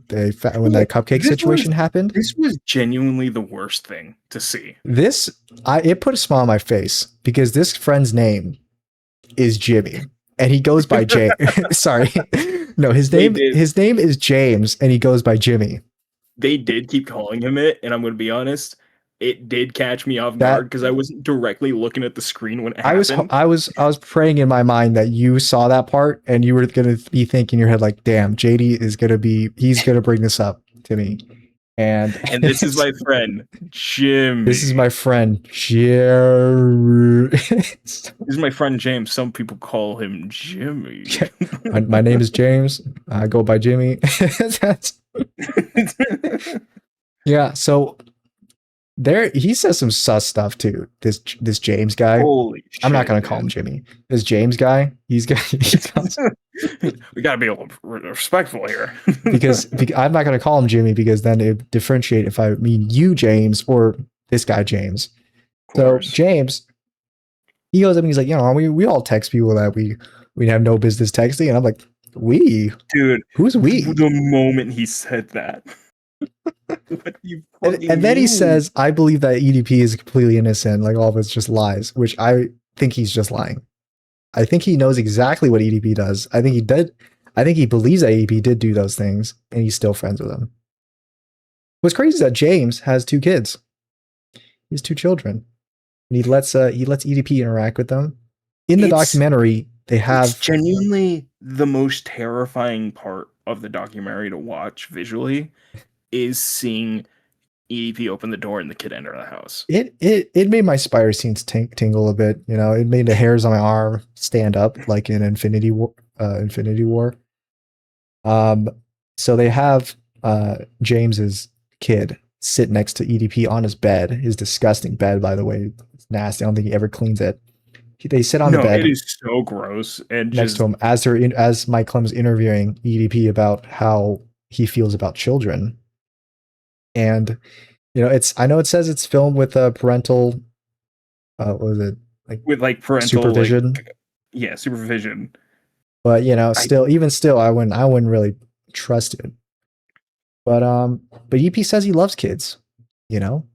cupcake situation happened. This was genuinely the worst thing to see. It put a smile on my face because this friend's name is Jimmy, and he goes by James. Sorry, no, his name is James, and he goes by Jimmy. They did keep calling him it, and I'm going to be honest, it did catch me off guard because I wasn't directly looking at the screen when it happened. I was praying in my mind that you saw that part and you were going to be thinking in your head like, damn, JD he's going to bring this up to me. And this is my friend, Jimmy. This is my friend, Jerry. This is my friend, James. Some people call him Jimmy. My name is James. I go by Jimmy. Yeah, so he says some sus stuff too. This James guy. Holy shit, I'm not gonna call him Jimmy. This James guy. We gotta be a little respectful here. because I'm not gonna call him Jimmy because then it differentiate if I mean you James or this guy James. So James, he goes up and he's like, you know, we all text people that we have no business texting, and I'm like, dude, who's we? The moment he said that. And then he says, I believe that EDP is completely innocent, like all of it's just lies, which I think he's just lying. I think he knows exactly what EDP does. I think he did. I think he believes that EDP did do those things, and he's still friends with him. What's crazy is that James has 2 kids. He has 2 children, and he lets EDP interact with them. In the documentary, they have it's genuinely the most terrifying part of the documentary to watch visually is seeing EDP open the door and the kid enter the house. It made my spider scenes tingle a bit. You know, it made the hairs on my arm stand up like in Infinity War. So they have James's kid sit next to EDP on his bed, his disgusting bed, by the way. It's nasty. I don't think he ever cleans it. They sit on the bed. It is so gross. And next to him as Mike Clem's interviewing EDP about how he feels about children. And you know, I know it says it's filmed with a parental what was it? Like with like parental supervision. Supervision. But you know, even still, I wouldn't really trust it. But EP says he loves kids, you know?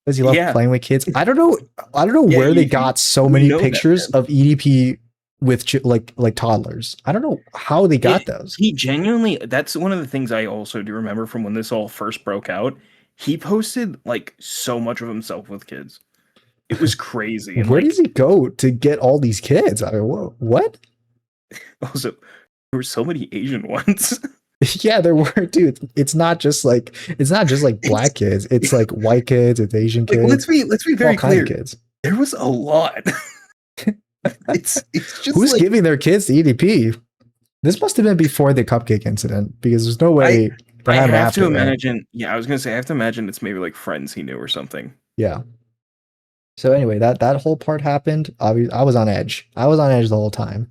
Does he love playing with kids? I don't know where they got so many pictures of EDP with like toddlers. I don't know how they got those. He genuinely, that's one of the things I also do remember from when this all first broke out. He posted like so much of himself with kids. It was crazy. And where does he go to get all these kids? I mean, what? Also, there were so many Asian ones. Yeah, there were, dude. It's not just like black kids. It's like white kids. It's Asian kids. Let's be very clear. Kids. There was a lot. It's just who's giving their kids to EDP? This must have been before the cupcake incident because there's no way. I have to imagine. Right? Yeah, I was gonna say I have to imagine it's maybe like friends he knew or something. Yeah. So anyway, that whole part happened. I was on edge. I was on edge the whole time.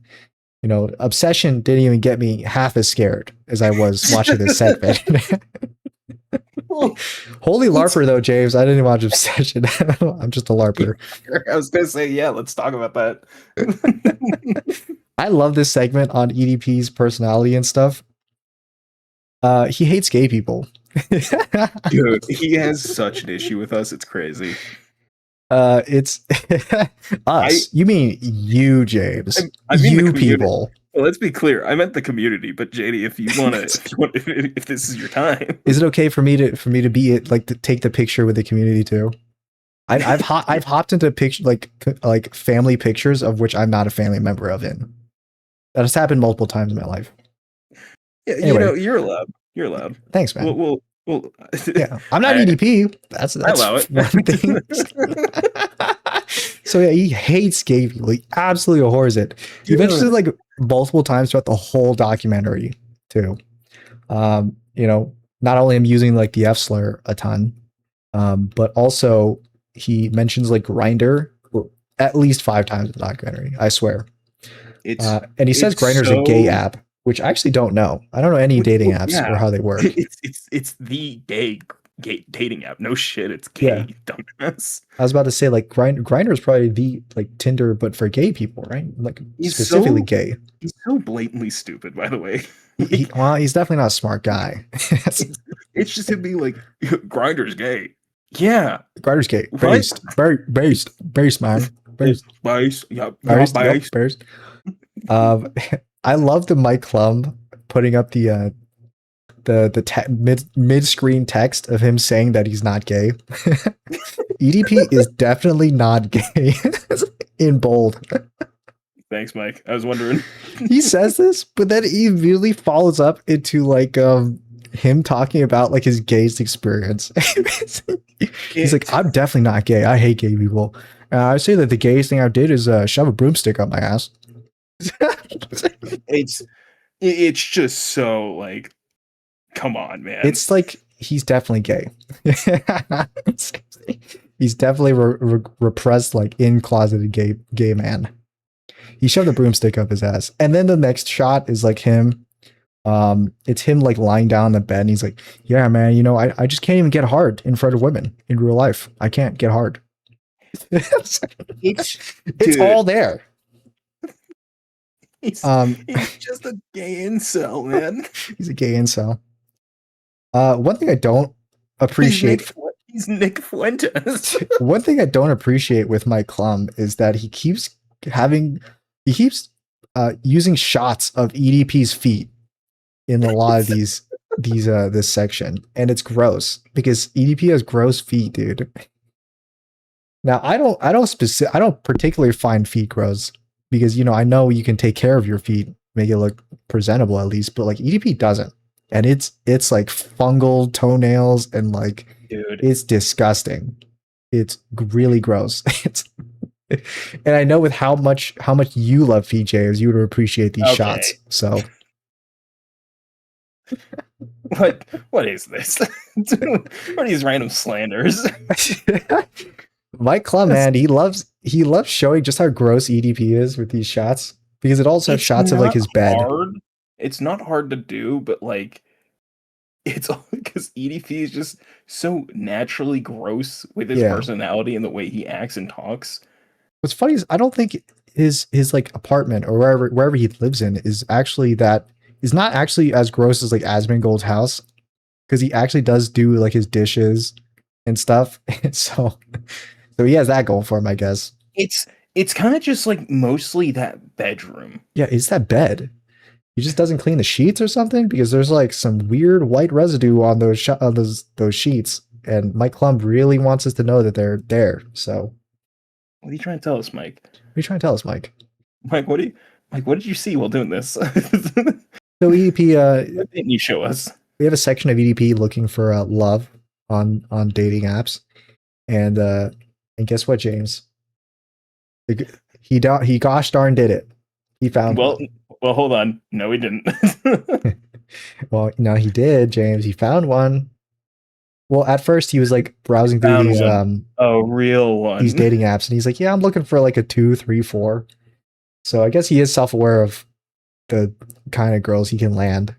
You know, Obsession didn't even get me half as scared as I was watching this segment. Holy LARPer though, James. I didn't watch Obsession. I'm just a LARPer. I was gonna say, yeah, let's talk about that. I love this segment on EDP's personality and stuff. He hates gay people. Dude, he has such an issue with us. It's crazy. It's us. You mean you, James? I mean you people. Well, let's be clear. I meant the community, but JD, if you want to, if this is your time, Is it okay for me to be it, like to take the picture with the community too? I've hopped into picture like family pictures of which I'm not a family member of in. That has happened multiple times in my life. yeah, Anyway, you're allowed. You're allowed. thanks, man. We'll Yeah, I'm not I, EDP. That's I allow it. one thing. So yeah, he hates gay people. He absolutely abhors it. He mentions it like multiple times throughout the whole documentary too. You know, not only him using like the F slur a ton, but also he mentions like Grinder at least 5 times in the documentary. I swear. And he says Grinder's a gay app, which I actually don't know. I don't know any dating apps or how they work. It's the gay dating app. No shit, it's gay, dumbass. I was about to say like Grinder is probably the like Tinder, but for gay people, right? Like specifically gay. He's so blatantly stupid, by the way. Well, he's definitely not a smart guy. It's just him being like, Grinder's gay. Yeah, Grinder's gay. Based, man. Based. Yeah, based. I love the Mike Klum putting up the mid screen text of him saying that he's not gay. EDP is definitely not gay in bold. Thanks, Mike. I was wondering. He says this, but then he immediately follows up into like him talking about like his gayest experience. He's like, I'm definitely not gay. I hate gay people. I say that the gayest thing I did is shove a broomstick up my ass. It's just so like, come on, man. It's like he's definitely gay. He's definitely repressed, like in closeted gay man. He shoved a broomstick up his ass, and then the next shot is like him. It's him like lying down in the bed, and he's like, "Yeah, man, you know, I just can't even get hard in front of women in real life. I can't get hard." It's all there. He's just a gay incel, man. He's a gay incel. One thing I don't appreciate. He's Nick Fuentes. One thing I don't appreciate with Mike Klum is that he keeps using shots of EDP's feet in a lot of this section, and it's gross because EDP has gross feet, dude. Now I don't particularly find feet gross because you know I know you can take care of your feet, make it look presentable at least, but like EDP doesn't, and it's like fungal toenails and like, dude, it's disgusting. It's really gross. And I know with how much you love feet, James, you would appreciate these shots. So what is this? What are these random slanders? Mike Klum, man, he loves showing just how gross EDP is with these shots because it also has shots of like his bed. It's not hard to do, but like it's all because EDP is just so naturally gross with his personality and the way he acts and talks. What's funny is I don't think his like apartment or wherever he lives in is not actually as gross as like Asmongold's house, because he actually does do like his dishes and stuff. so he has that going for him, I guess. It's kind of just like mostly that bedroom. Yeah, it's that bed. He just doesn't clean the sheets or something because there's like some weird white residue on those sheets, and Mike Klum really wants us to know that they're there. So. What are you trying to tell us, Mike? What are you trying to tell us, Mike? Mike, what did you see while doing this? So EDP, what didn't you show us? We have a section of EDP looking for love on dating apps, and guess what, James? He gosh darn did it. He found. Well, hold on. No, he didn't. Well, no, he did, James. He found one. Well, at first he was like browsing through these real one. These dating apps, and he's like, "Yeah, I'm looking for like a 2, 3, 4." So I guess he is self-aware of the kind of girls he can land.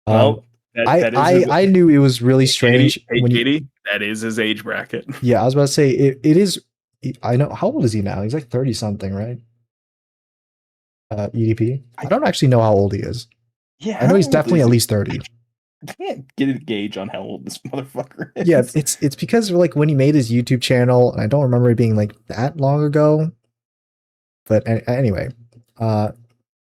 Well, I knew it was really strange. Katie, that is his age bracket. Yeah, I was about to say it is. I know. How old is he now? He's like 30 something, right? EDP. I don't actually know how old he is. Yeah, I know he's definitely at least 30. I can't get a gauge on how old this motherfucker is. Yeah, it's because like when he made his YouTube channel, and I don't remember it being like that long ago. But anyway,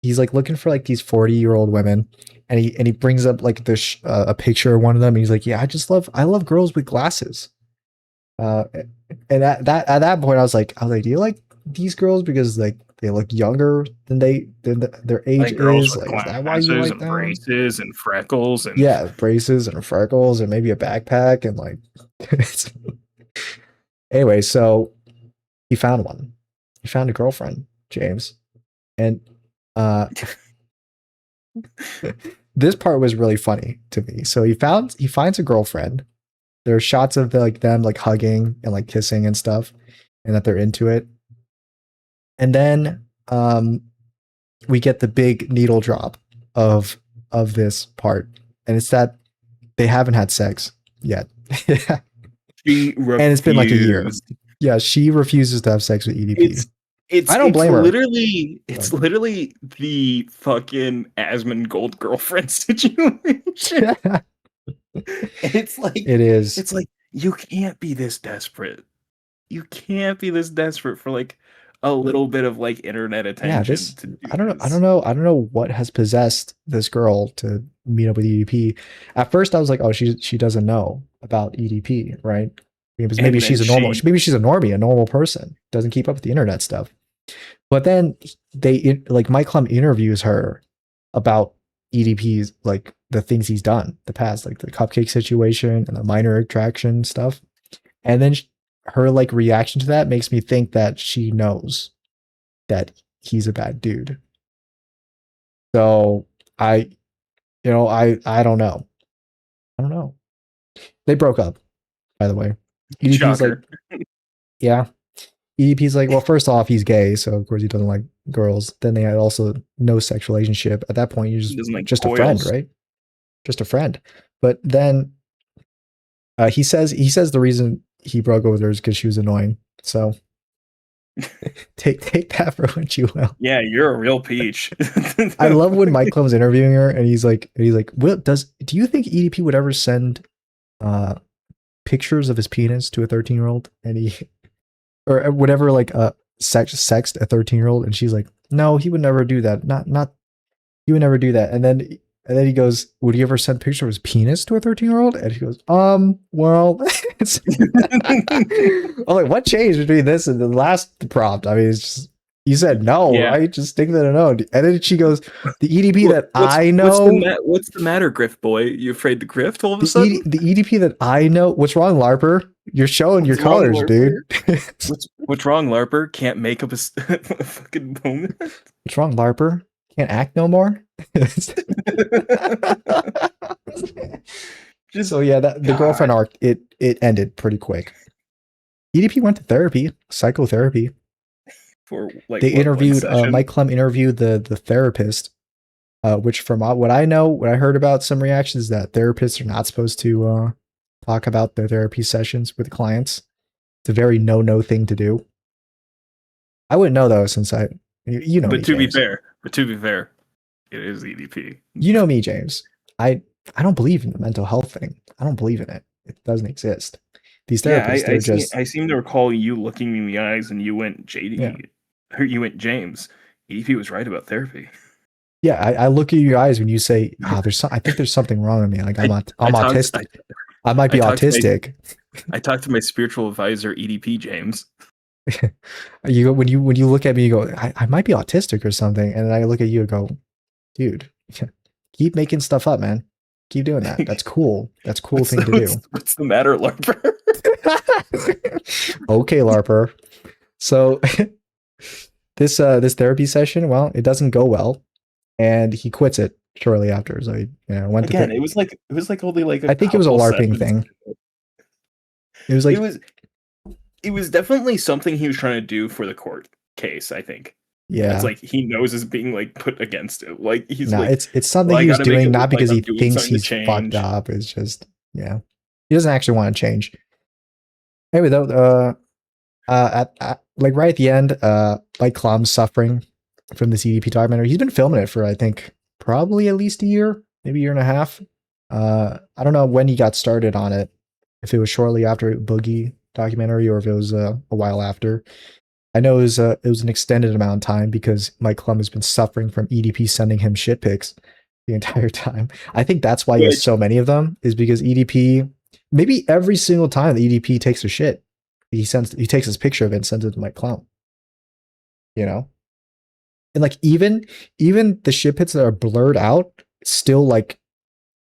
he's like looking for like these 40-year-old women, and he brings up like this a picture of one of them, and he's like, yeah, I love girls with glasses. Uh, and at that point, I was like, do you like these girls because like they look younger than their age Like girls is? with Like, is that why you glasses like and them? braces and freckles and Yeah, braces and freckles and maybe a backpack and like. Anyway, so he found one. He found a girlfriend, James, and uh, this part was really funny to me. So he finds a girlfriend. There are shots of like them like hugging and like kissing and stuff, and that they're into it. And then we get the big needle drop of this part, and it's that they haven't had sex yet. she And it's been like a year. refused. Yeah, she refuses to have sex with EDP. It's I don't blame her. it's literally the fucking Asmongold girlfriend situation. It's like It is. it's like you can't be this desperate. You can't be this desperate for like a little bit of like internet attention to do I don't know. this. I don't know what has possessed this girl to meet up with EDP. At first, I was like, oh, she doesn't know about EDP, right? Because maybe And then she's a normie, a normal person, doesn't keep up with the internet stuff. But then like Mike Clem interviews her about EDP's like the things he's done the past, like the cupcake situation and the minor attraction stuff. And then her like reaction to that makes me think that she knows that he's a bad dude. So I don't know. I don't know. They broke up, by the way. EDP's like, Shocker. yeah. EDP's like, well, first off, he's gay, so of course he doesn't like girls. Then they had also no sex relationship. At that point, you're He doesn't like just a friend, coils. right? Just a friend. But then he says the reason he broke up with her is because she was annoying. So take that for what you will. Yeah, you're a real peach. I love when Mike Clem's interviewing her, and he's like, do you think EDP would ever send pictures of his penis to a 13-year-old, and he or whatever, like sext a 13-year-old, and she's like, no, he would never do that. Not he would never do that. And then he goes, would he ever send a picture of his penis to a 13-year-old? And he goes, well, I'm like, what changed between this and the last prompt? I mean, it's just, you said no, Yeah. right? Just stick that a no. And then she goes, the EDP that I know. What's the matter, Griff boy? You afraid to grift all of a sudden? The EDP that I know. What's wrong, LARPer? You're showing your colors, dude. What's wrong, LARPer? Can't make up a fucking moment? What's wrong, LARPer? Can't act no more? So yeah, the girlfriend arc, it ended pretty quick. EDP went to therapy, psychotherapy. For like they interviewed Mike Clem interviewed the therapist, which from what I know, what I heard about some reactions, that therapists are not supposed to talk about their therapy sessions with clients. It's a very no thing to do. I wouldn't know though, since you know. But to be fair, it is EDP. You know me, James. I don't believe in the mental health thing. I don't believe in it. It doesn't exist. These therapists, I seem to recall you looking me in the eyes and you went JD, or you went James. EDP was right about therapy. Yeah, I look at your eyes when you say, I think there's something wrong with me. Like I'm autistic. I might be autistic. I talked to my spiritual advisor, EDP James. When you look at me, you go, I might be autistic or something, and then I look at you and go, dude, keep making stuff up, man. Keep doing that. That's cool. That's a cool thing to do. What's the matter, LARPer? Okay, LARPer. So this therapy session, well, it doesn't go well, and he quits it shortly after. So he went again. It was like only like I think it was a LARPing thing. It was like it was definitely something he was trying to do for the court case. I think. Yeah, it's like he knows is being like put against it. Like he's it's something he's doing not because he thinks he's fucked up. It's just he doesn't actually want to change. Anyway, though, at like right at the end, like Clem's suffering from this EDP documentary. He's been filming it for I think probably at least a year, maybe a year and a half. I don't know when he got started on it. If it was shortly after Boogie documentary or if it was a while after. I know it was an extended amount of time because Mike Klum has been suffering from EDP sending him shit pics the entire time. I think that's why he has Which so many of them, is because EDP, maybe every single time the EDP takes a shit, he takes his picture of it and sends it to Mike Klum. You know? And like even the shit pics that are blurred out still like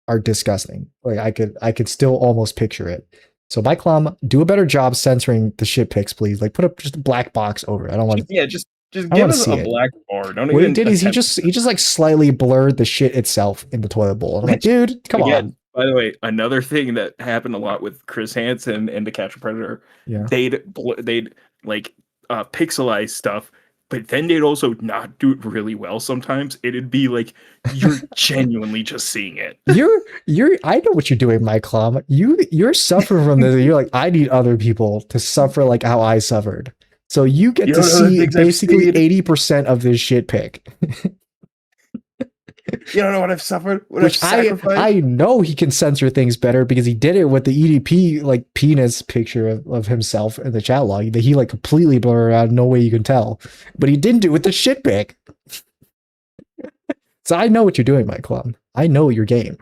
are disgusting. Like I could still almost picture it. So Mike Klum, do a better job censoring the shit pics, please. Like put up just a black box over it. just I don't give want to us see a it. black bar. Don't What he even did is attempt. he just like slightly blurred the shit itself in the toilet bowl. I'm like, Which dude, come on. again, by the way, another thing that happened a lot with Chris Hansen and To Catch a Predator, Yeah. they'd like pixelize stuff, but then they'd also not do it really well. Sometimes it'd be like you're genuinely just seeing it. You're I know what you're doing, Mike Klum. You're suffering from this. You're like, I need other people to suffer like how I suffered. So you get You to don't know the see things I've basically seen. 80% of this shit pic. You don't know what I've suffered, what I've Which sacrificed. I know he can censor things better because he did it with the EDP like penis picture of himself in the chat log that he like completely blurred out, no way you can tell. But he didn't do it with the shit pic. So I know what you're doing, Mike Klum. I know your game.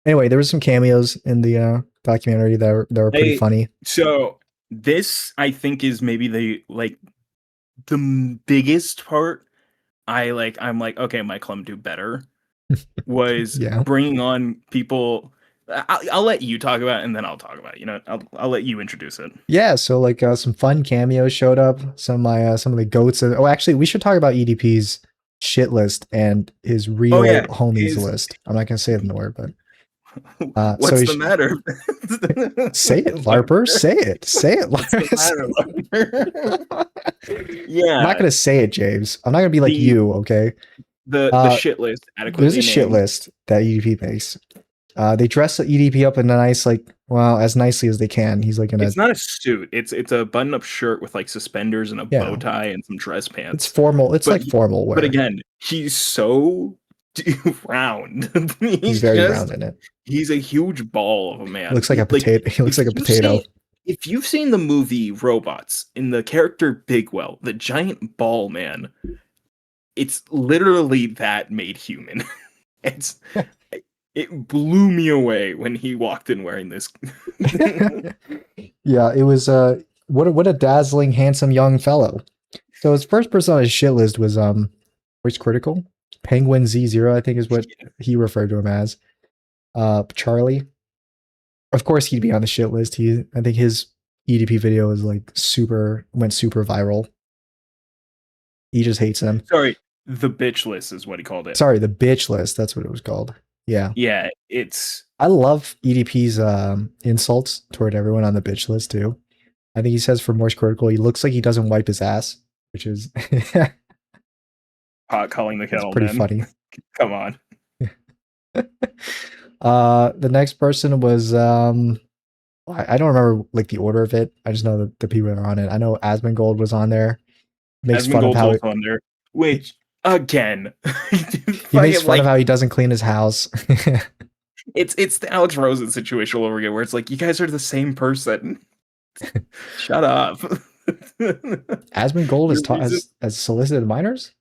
Anyway, there was some cameos in the documentary that were pretty funny. So this, I think, is maybe the biggest part. I'm like, okay, Mike Klum, do better. Was Yeah. bringing on people. I'll let you talk about it, and then I'll talk about it. You know, I'll let you introduce it. Yeah, so like some fun cameos showed up. Some of the goats. Oh, actually, we should talk about EDP's shit list and his Oh real yeah, homies list. I'm not gonna say it in the word, but so what's the matter? say it, Larper. Say it. Say it, What's the Larper. matter? I'm not Yeah, gonna say it, James. I'm not gonna be like the you, okay? the shit list There's adequately a shit named. list that EDP makes. They dress the EDP up in a nice, like, well, as nicely as they can. He's like in a, It's not a suit. It's a button-up shirt with like suspenders and a bow yeah, tie and some dress it's pants. formal. It's But like formal but wear. again, he's so round. He's He's very just round in it. he's a huge ball of a He man. looks like a Like potato. He looks if like a you've potato. seen if you've seen the movie Robots, in the character Bigwell, the giant ball man, it's literally that made human. It's it blew me away when he walked in wearing this. Yeah, it was what a dazzling, handsome young fellow. So his first person on his shit list was Voice Critical. Penguin Z0, I think is what he referred to him as. Charlie. Of course he'd be on the shit list. I think his EDP video was like went super viral. He just hates him. Sorry, the bitch list is what he called it. Sorry, the bitch list, that's what it was called. Yeah. Yeah, it's I love EDP's insults toward everyone on the bitch list too. I think he says for Morse Critical, he looks like he doesn't wipe his ass, which is pot calling the it's kettle, pretty man. funny. Come on. The next person was I don't remember like the order of it. I just know that the people that are on it. I know Asmongold was on there. Makes fun of Asmongold's how also on there. Which again, he makes fun of how he doesn't clean his house. it's the Alex Rosen situation all over again, where it's like you guys are the same person. Shut up. Asmongold Your reason- has solicited minors.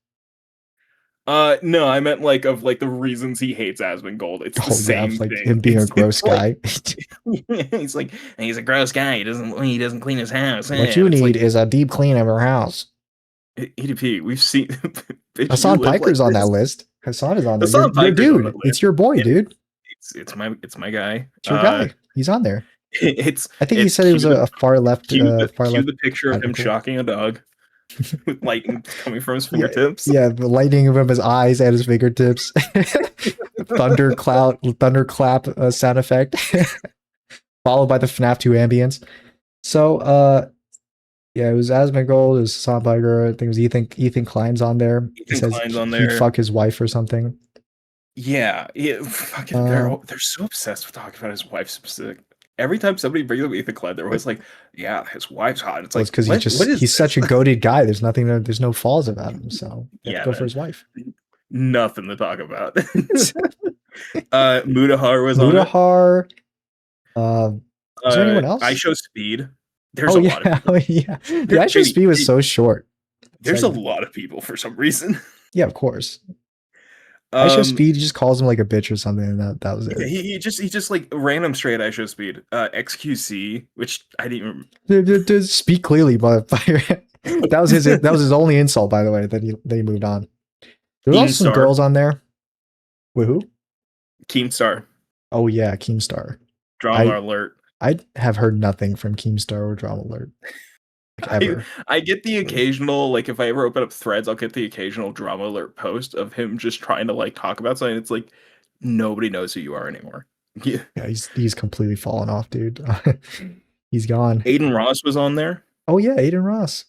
No, I meant like of like the reasons he hates Asmongold. It's the same like thing. him being a gross guy. He's like he's a gross guy. He doesn't clean his house. What you need is a deep clean of your house. EDP, we've seen bitch, Hassan you live Piker's like on this. that list. Hassan is on there. Hassan Your Piker's on that dude. list. It's your boy, dude. It's my guy. It's your guy. He's on there. It's I think he said it was a far left. cue the picture of him radical. shocking a dog with lightning coming from his fingertips. Yeah, the lightning from his eyes and his fingertips. Thunderclap sound effect, followed by the FNAF 2 ambience. So, yeah, it was Asmongold, it was Hassan Piker, I think it was Ethan Klein's on there. He says Klein's on he'd there. fuck his wife or something. Yeah, fucking, they're so obsessed with talking about his wife specific. Every time somebody brings up Ethan Klein, they're always like, "Yeah, his wife's hot." It's like because he's such a goated guy. There's no flaws about him. So go for his wife. Nothing to talk about. Mudahar was on it. Mudahar. Is there anyone else? I Show Speed. There's Oh a lot of yeah, people. oh yeah. The actual JD, speed was so short. there's a Segment. lot of people for some reason. Yeah, of course. ISO Um, speed just calls him like a bitch or something, and that was yeah, it. he just like random straight ISO speed. XQC, which I didn't. Speak clearly, motherfucker. That was his only insult, by the way. That he moved on. There was also some Keemstar, girls on there. Wait, who? Keemstar, Oh yeah, Keemstar. drama I alert. I have heard nothing from Keemstar or Drama Alert like I ever. I get the occasional, like, if I ever open up threads, I'll get the occasional drama alert post of him just trying to like talk about something. It's like nobody knows who you are anymore. Yeah. Yeah, he's completely fallen off, dude. He's gone. Aiden Ross was on there, Oh yeah, Aiden Ross.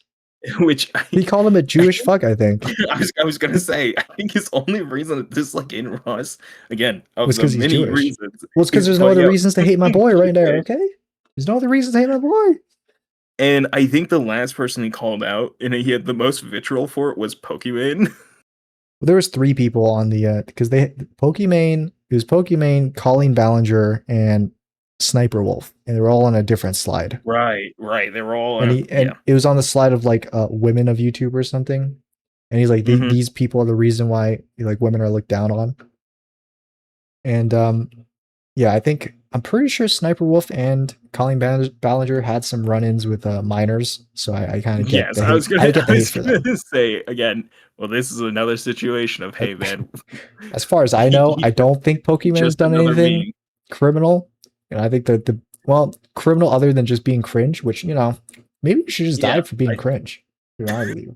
which He called him a Jewish fuck, I think. I was gonna say, I think his only reason to dislike Aiden Ross, again, of Was the because he's many Jewish. reasons, Well, it's because is there's no calling other out reasons to hate my boy right there, Chute. okay? There's no other reasons to hate my boy. And I think the last person he called out, and he had the most vitriol for it, was Pokimane. Well, there was three people on the because it was Pokimane, Colleen Ballinger, and Sniper Wolf, and they were all on a different slide. Right. They were all, And it was on the slide of like women of YouTube or something. And he's like, Mhm. these people are the reason why like women are looked down on. And yeah, I'm pretty sure Sniper Wolf and Colleen Ballinger had some run-ins with minors, so I kind of get Yes, the I was hate. gonna, I get I the hate was for them. gonna say again. Well, this is another situation of, hey man, As far as I know, I don't think Pokemon's just done another anything me. criminal, and I think that criminal other than just being cringe, which maybe you should just Yeah, die for being cringe. To be honest with you.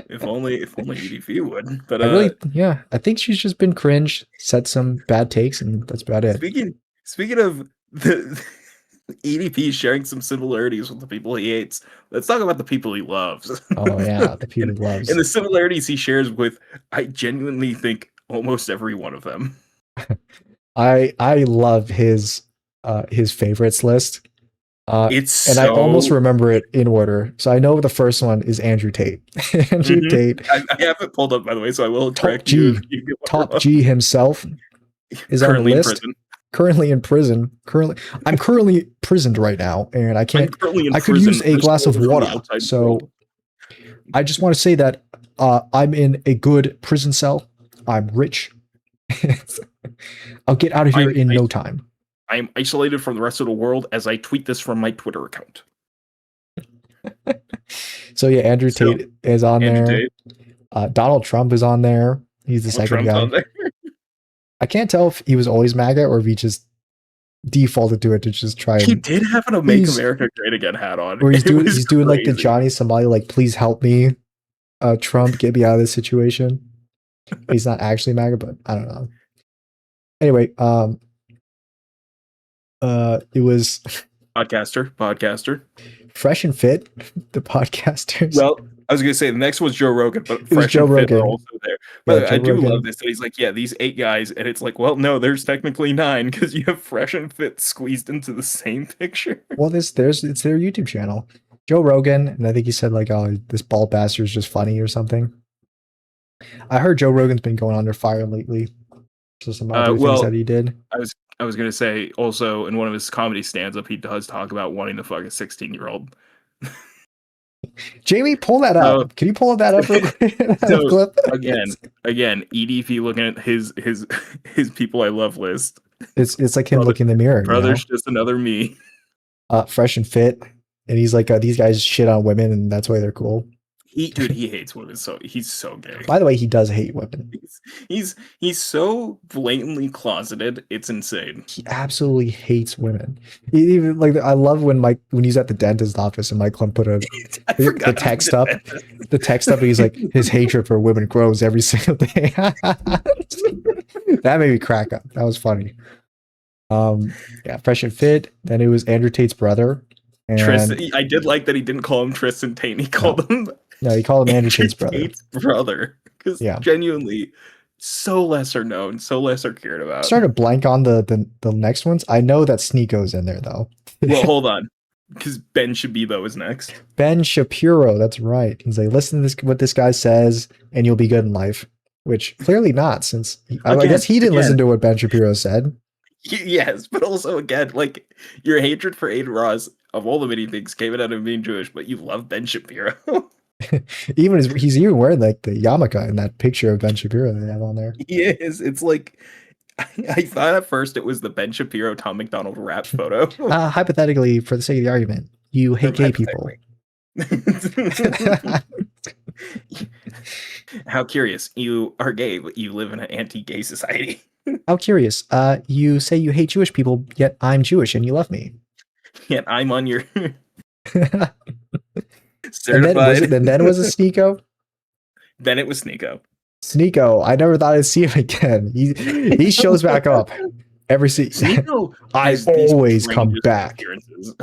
if only EDP would. But I think she's just been cringe, said some bad takes, and that's about it. speaking of the EDP sharing some similarities with the people he hates, let's talk about the people he loves. Oh yeah, the people and, he loves. and the similarities he shares with, I genuinely think, almost every one of them. I love his favorites list. It's And I almost so. remember it in order. So I know the first one is Andrew Tate. Andrew Tate, I have it pulled up, by the way, so I will top correct you G, if you get one top wrong. G himself is on the Currently in list. prison. Currently in prison. I'm currently imprisoned right now, and I can't. I'm currently in I could prison. use a I'm glass of separated from the water. outside So world. I just want to say that I'm in a good prison cell. I'm rich. I'll get out of here in no time. I am isolated from the rest of the world as I tweet this from my Twitter account. So yeah, Andrew Tate is on Andrew there. Tate. Donald Trump is on there. He's the second Trump's guy. on there. I can't tell if he was always MAGA or if he just defaulted to it to just try He and did have a Make America Great Again hat on. where he's doing like the crazy. Johnny Somali, like, please help me, Trump, get me out of this situation. He's not actually MAGA, but I don't know. Anyway, it was podcaster. Fresh and Fit, the podcasters. Well, I was gonna say the next was Joe Rogan, but was Fresh Joe and Fit Rogan. are also there. But Yeah, I Joe do Rogan. love this. That he's like, yeah, these 8 guys, and it's like, well, no, there's technically 9 because you have Fresh and Fit squeezed into the same picture. Well, it's their YouTube channel. Joe Rogan, and I think he said like, oh, this bald bastard is just funny or something. I heard Joe Rogan's been going under fire lately. So some other things that he did. I was gonna say also in one of his comedy stand-up, he does talk about wanting to fuck a 16-year-old. Jamie, pull that up. Can you pull that up real quick? So clip? again, EDP looking at his people I love list. It's like him looking in the mirror. Brother's just another me. Fresh and Fit, and he's like, these guys shit on women, and that's why they're cool. He hates women, so he's so gay. By the way, he does hate women. He's so blatantly closeted. It's insane. He absolutely hates women. He even like, I love when he's at the dentist office and Mike Klum put the text up. The text up, and he's like, his hatred for women grows every single day. That made me crack up. That was funny. Yeah, Fresh and Fit. Then it was Andrew Tate's brother. And Tristan, I did like that he didn't call him Tristan Tate. He called him. No, he called him Andrew Tate's brother. Because genuinely, so lesser known, so lesser cared about. I started to blank on the next ones. I know that Sneako's in there though. Well, hold on, because Ben Shabibo is next. Ben Shapiro, that's right. He's like, listen to what this guy says, and you'll be good in life. Which clearly not, since I guess he didn't listen to what Ben Shapiro said. Yes, but also again, like your hatred for Aiden Ross of all the many things came out of being Jewish, but you love Ben Shapiro. Even he's even wearing like the yarmulke in that picture of Ben Shapiro they have on there. He is. It's like I thought at first it was the Ben Shapiro Tom McDonald rap photo. Hypothetically, for the sake of the argument, you hate gay people. How curious. You are gay, but you live in an anti-gay society. How curious. You say you hate Jewish people, yet I'm Jewish and you love me. Yet I'm on your And certified. then was it Sneeko? Then it was Sneeko. Sneeko, I never thought I'd see him again. He shows back up every season. Sneeko I has these always come strangest back. appearances.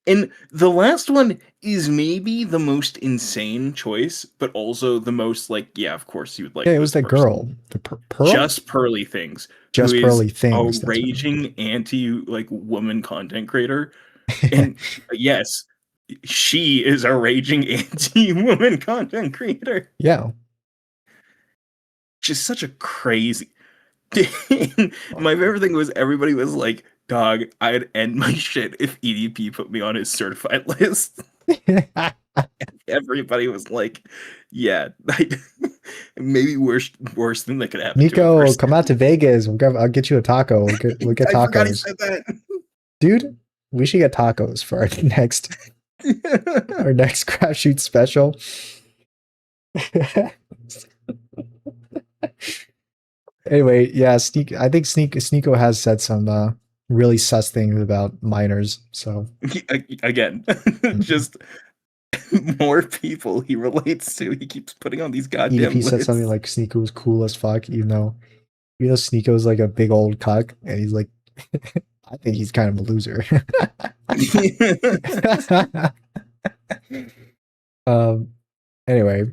And the last one is maybe the most insane choice, but also the most like, yeah, of course you would like. Yeah, it was that girl, the Pearl, Just Pearly Things, just who Pearly is Things. a raging anti like woman content creator, and yes, she is a raging anti woman content creator. Yeah, Just such a crazy. My favorite thing was everybody was like, dog, I'd end my shit if EDP put me on his certified list. Everybody was like, yeah, maybe worse than that could happen. Nico, come out to Vegas. I'll get you a taco. We'll get I forgot he tacos. said that. Dude, we should get tacos for our next craft shoot special. Anyway, yeah, I think Sneeko has said some really sus things about minors. So Again, just more people he relates to. He keeps putting on these goddamn EDP said something like Sneeko was cool as fuck, even though Sneeko's like a big old cuck, and he's like, I think he's kind of a loser. Anyway,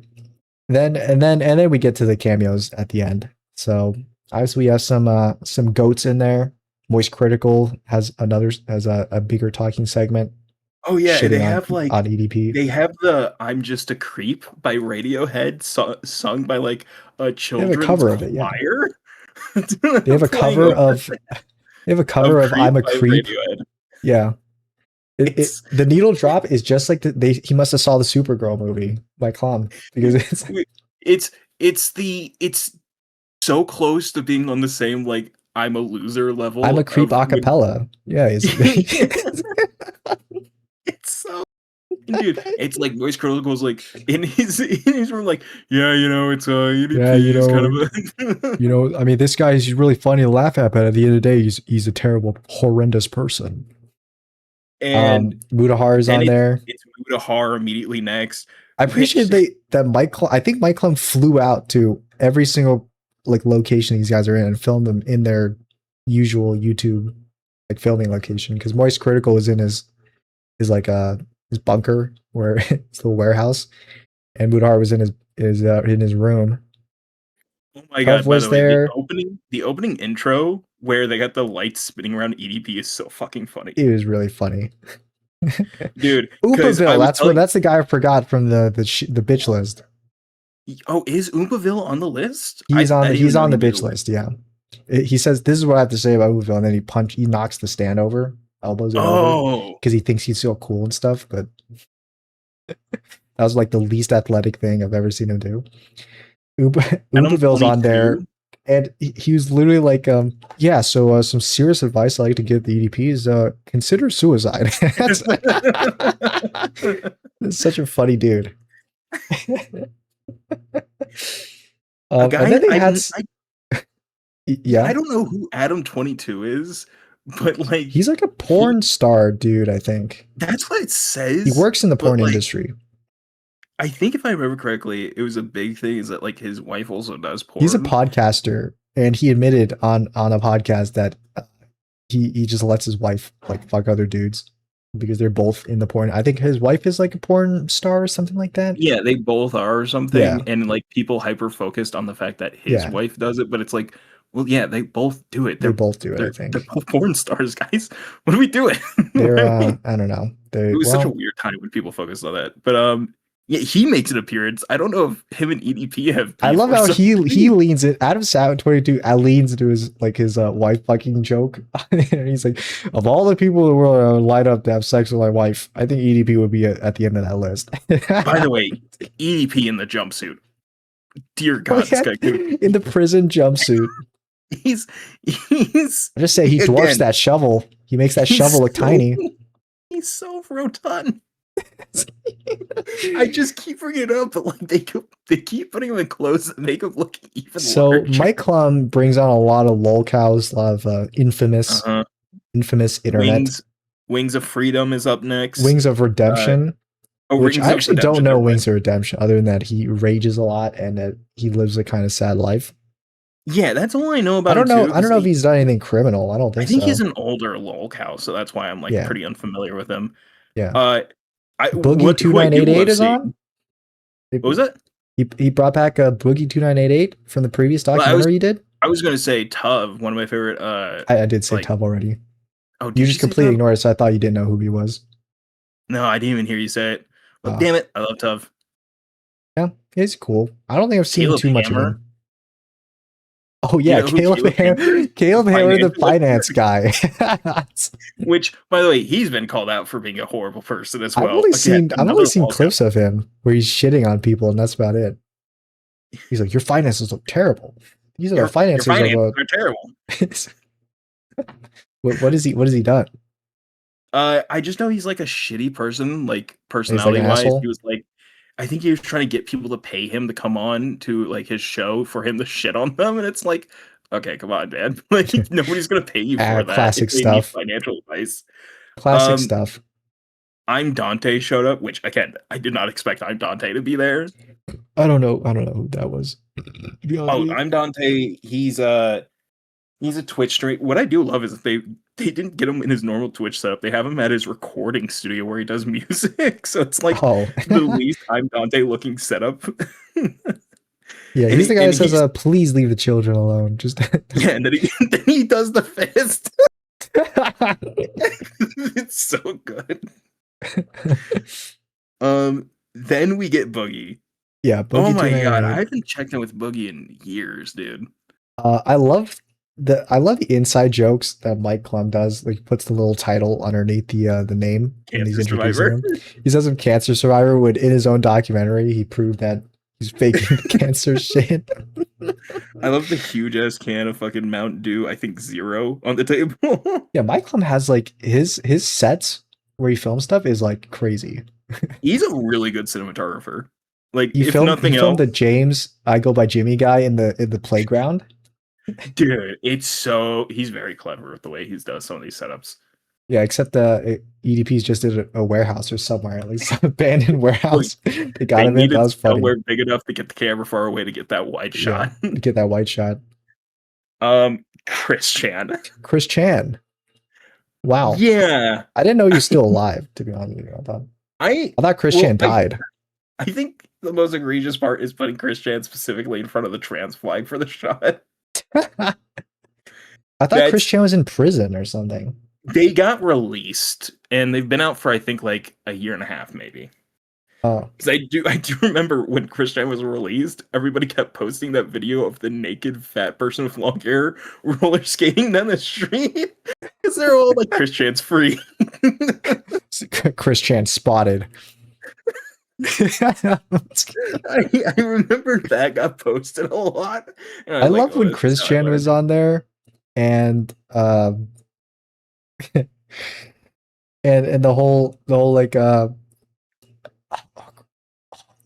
then we get to the cameos at the end. So obviously we have some goats in there. Moist Critical has a bigger talking segment. Oh yeah, and they have on EDP. They have the "I'm Just a Creep" by Radiohead sung by like a children's cover of it, choir. They have a cover of "I'm a Creep." Yeah. The needle drop is just like he must have saw the Supergirl movie by Klum, because it's so close to being on the same like I'm a loser level. I'm a creep acapella. Yeah, it's so dude. It's like Moist Critical goes like in his room like, yeah, it's EDP, yeah, kind of I mean, this guy is really funny to laugh at, but at the end of the day, he's a terrible, horrendous person. And Mutahar is on there. It's Mutahar immediately next. I appreciate that I think Mike Klum flew out to every single like location these guys are in and filmed them in their usual YouTube like filming location, because Moist Critical is in his bunker, where it's the warehouse, and Mutahar was in his room. Oh my god! By the way, the opening intro where they got the lights spinning around EDP is so fucking funny. It was really funny, dude. Oopaville, that's the guy I forgot from the bitch list. Oh, is Oopaville on the list? He's on the bitch list. Yeah, he says this is what I have to say about Oopaville, and then he knocks the stand over, elbows it over, because he thinks he's so cool and stuff. But that was like the least athletic thing I've ever seen him do. Oopaville's on there, and he was literally like, yeah, so some serious advice I like to give the EDP is consider suicide. It's such a funny dude. And then they had yeah, I don't know who Adam 22 is, but like he's like a porn star dude, I think. That's what it says. He works in the porn industry. I think if I remember correctly, it was a big thing is that like his wife also does porn. He's a podcaster, and he admitted on a podcast that he just lets his wife like fuck other dudes because they're both in the porn. I think his wife is like a porn star or something like that. Yeah, they both are or something. Yeah. And like people hyper focused on the fact that his wife does it, but it's like, well, yeah, they both do it. They both do it, I think. They're both porn stars, guys. What are we doing? They're I don't know. It was such a weird time when people focused on that. But Yeah, he makes an appearance. I don't know if him and EDP have I beef love or how he something. leans it. Adam Savage 22 leans into his wife fucking joke, and he's like, of all the people in the world I would light up to have sex with my wife, I think EDP would be at the end of that list. By the way, EDP in the jumpsuit. Dear Oh God, this yeah, guy could. in the prison jumpsuit. He's he's I just say he dwarfs again. that shovel. He makes that shovel He's look so tiny. he's so rotund. I just keep bringing it up, but like they keep putting him in clothes that make him look even So larger. Mike Klum brings on a lot of lolcows, a lot of Uh-huh. infamous internet. Wings of Freedom is up next. Wings of Uh, Redemption, oh, which Rings I of actually don't Redemption. know Never mind. Wings of Redemption, other than that he rages a lot and that he lives a kind of sad life. Yeah, that's all I know about him too. I don't Because know if he's done anything criminal. I don't I think think he's so. an older lol cow, so that's why I'm like Yeah, pretty unfamiliar with him. yeah. Uh, I Boogie what two who I nine do eight eight love is seeing. on. What was that? He brought back a Boogie 2988 from the previous Well, documentary he did. I was gonna say Tuv, one of my favorite. I did say Like Tub already. oh, You did you just say completely Tuv? ignored it, so I thought you didn't know who he was. No, I didn't even hear you say it. Well, Uh, damn it, I love Tuv. yeah, he's cool. I don't think I've seen Caleb too much of Hammer. him. Oh Do you yeah, know who Caleb Hammer is? Caleb Hammer, the Financial finance guy. Which, by the way, he's been called out for being a horrible person as well. Again, I've only another seen lol cow. clips of him where he's shitting on people, and that's about it. He's like, your finances look terrible. These are the Your finances of finances a. are terrible. What has he done? I just know he's like a shitty person, like He's like personality an wise. He asshole. was like, I think he was trying to get people to pay him to come on to like his show for him to shit on them, and it's like, okay, come on, man. Like nobody's gonna pay you for that if Classic they need stuff. financial advice. Classic Um, stuff. I'm Dante showed up, which again, I did not expect I'm Dante to be there. I don't know. I don't know who that was. To be honest Oh, with you. I'm Dante. He's a Twitch stream. What I do love is that they didn't get him in his normal Twitch setup. They have him at his recording studio where he does music. So it's like Oh, the least I'm Dante looking setup. yeah. He's the guy that says, He's "Please leave the children alone." Just yeah, and then then he does the fist. It's so good. Then we get Boogie. yeah. Oh Boogie two my nine god, eight I eight. haven't checked in with Boogie in years, dude. I love the inside jokes that Mike Klum does. Like he puts the little title underneath the name when he's Cancer introducing survivor. him. He says I'm cancer survivor. When in his own documentary, he proved that he's faking the cancer shit. I love the huge ass can of fucking Mountain Dew. I think 0 on the table. Yeah, Mike Klum has like his sets where he films stuff is like crazy. He's a really good cinematographer. Like, He if nothing filmed else, the James I Go by Jimmy guy in the playground. dude, he's very clever with the way he does some of these setups. Yeah, except EDP's just did a warehouse or somewhere, at least some abandoned warehouse. They got They him in. That needed was funny. somewhere big enough to get the camera far away to get that wide Yeah, shot. to get that white shot. Chris Chan. Chris Chan. Wow, Yeah. I didn't know he was still alive. To be honest with you, I I thought Chris well, Chan died. I think the most egregious part is putting Chris Chan specifically in front of the trans flag for the shot. I thought Chris That's Chan was in prison or something. They got released and they've been out for I think like a year and a half maybe. Oh, Because I do remember when Christian was released, everybody kept posting that video of the naked fat person with long hair roller skating down the street. Because they're all like Christian's free. Chris Chan spotted. I remember that got posted a lot. And I was like, love oh, when this is Chris how I Chan learned. was on there, and and the whole like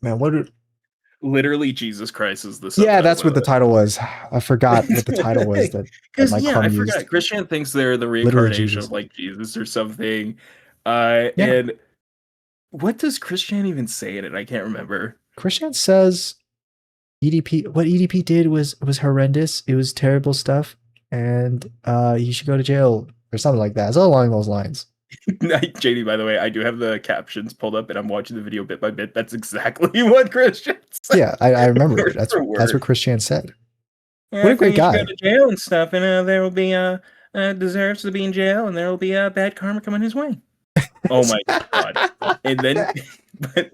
man, what did Literally, Jesus Christ is the yeah, subtitle. that's what the title was. I forgot what the title was that Because Mike yeah, I Klum used. forgot. Christian thinks they're the Literally reincarnation Jesus. of like Jesus or something. Yeah, And what does Christian even say in it? I can't remember. Christian says EDP. What EDP did was horrendous. It was terrible stuff, and you should go to jail or something like that. It's all along those lines. JD, by the way, I do have the captions pulled up and I'm watching the video bit by bit. That's exactly what Christian said. Yeah, I remember Word it. That's for what word. Christian said. Yeah, What I a great think you should guy. go to jail and stuff, and there will be deserves to be in jail, and there will be bad karma coming his way. Oh my god! And then But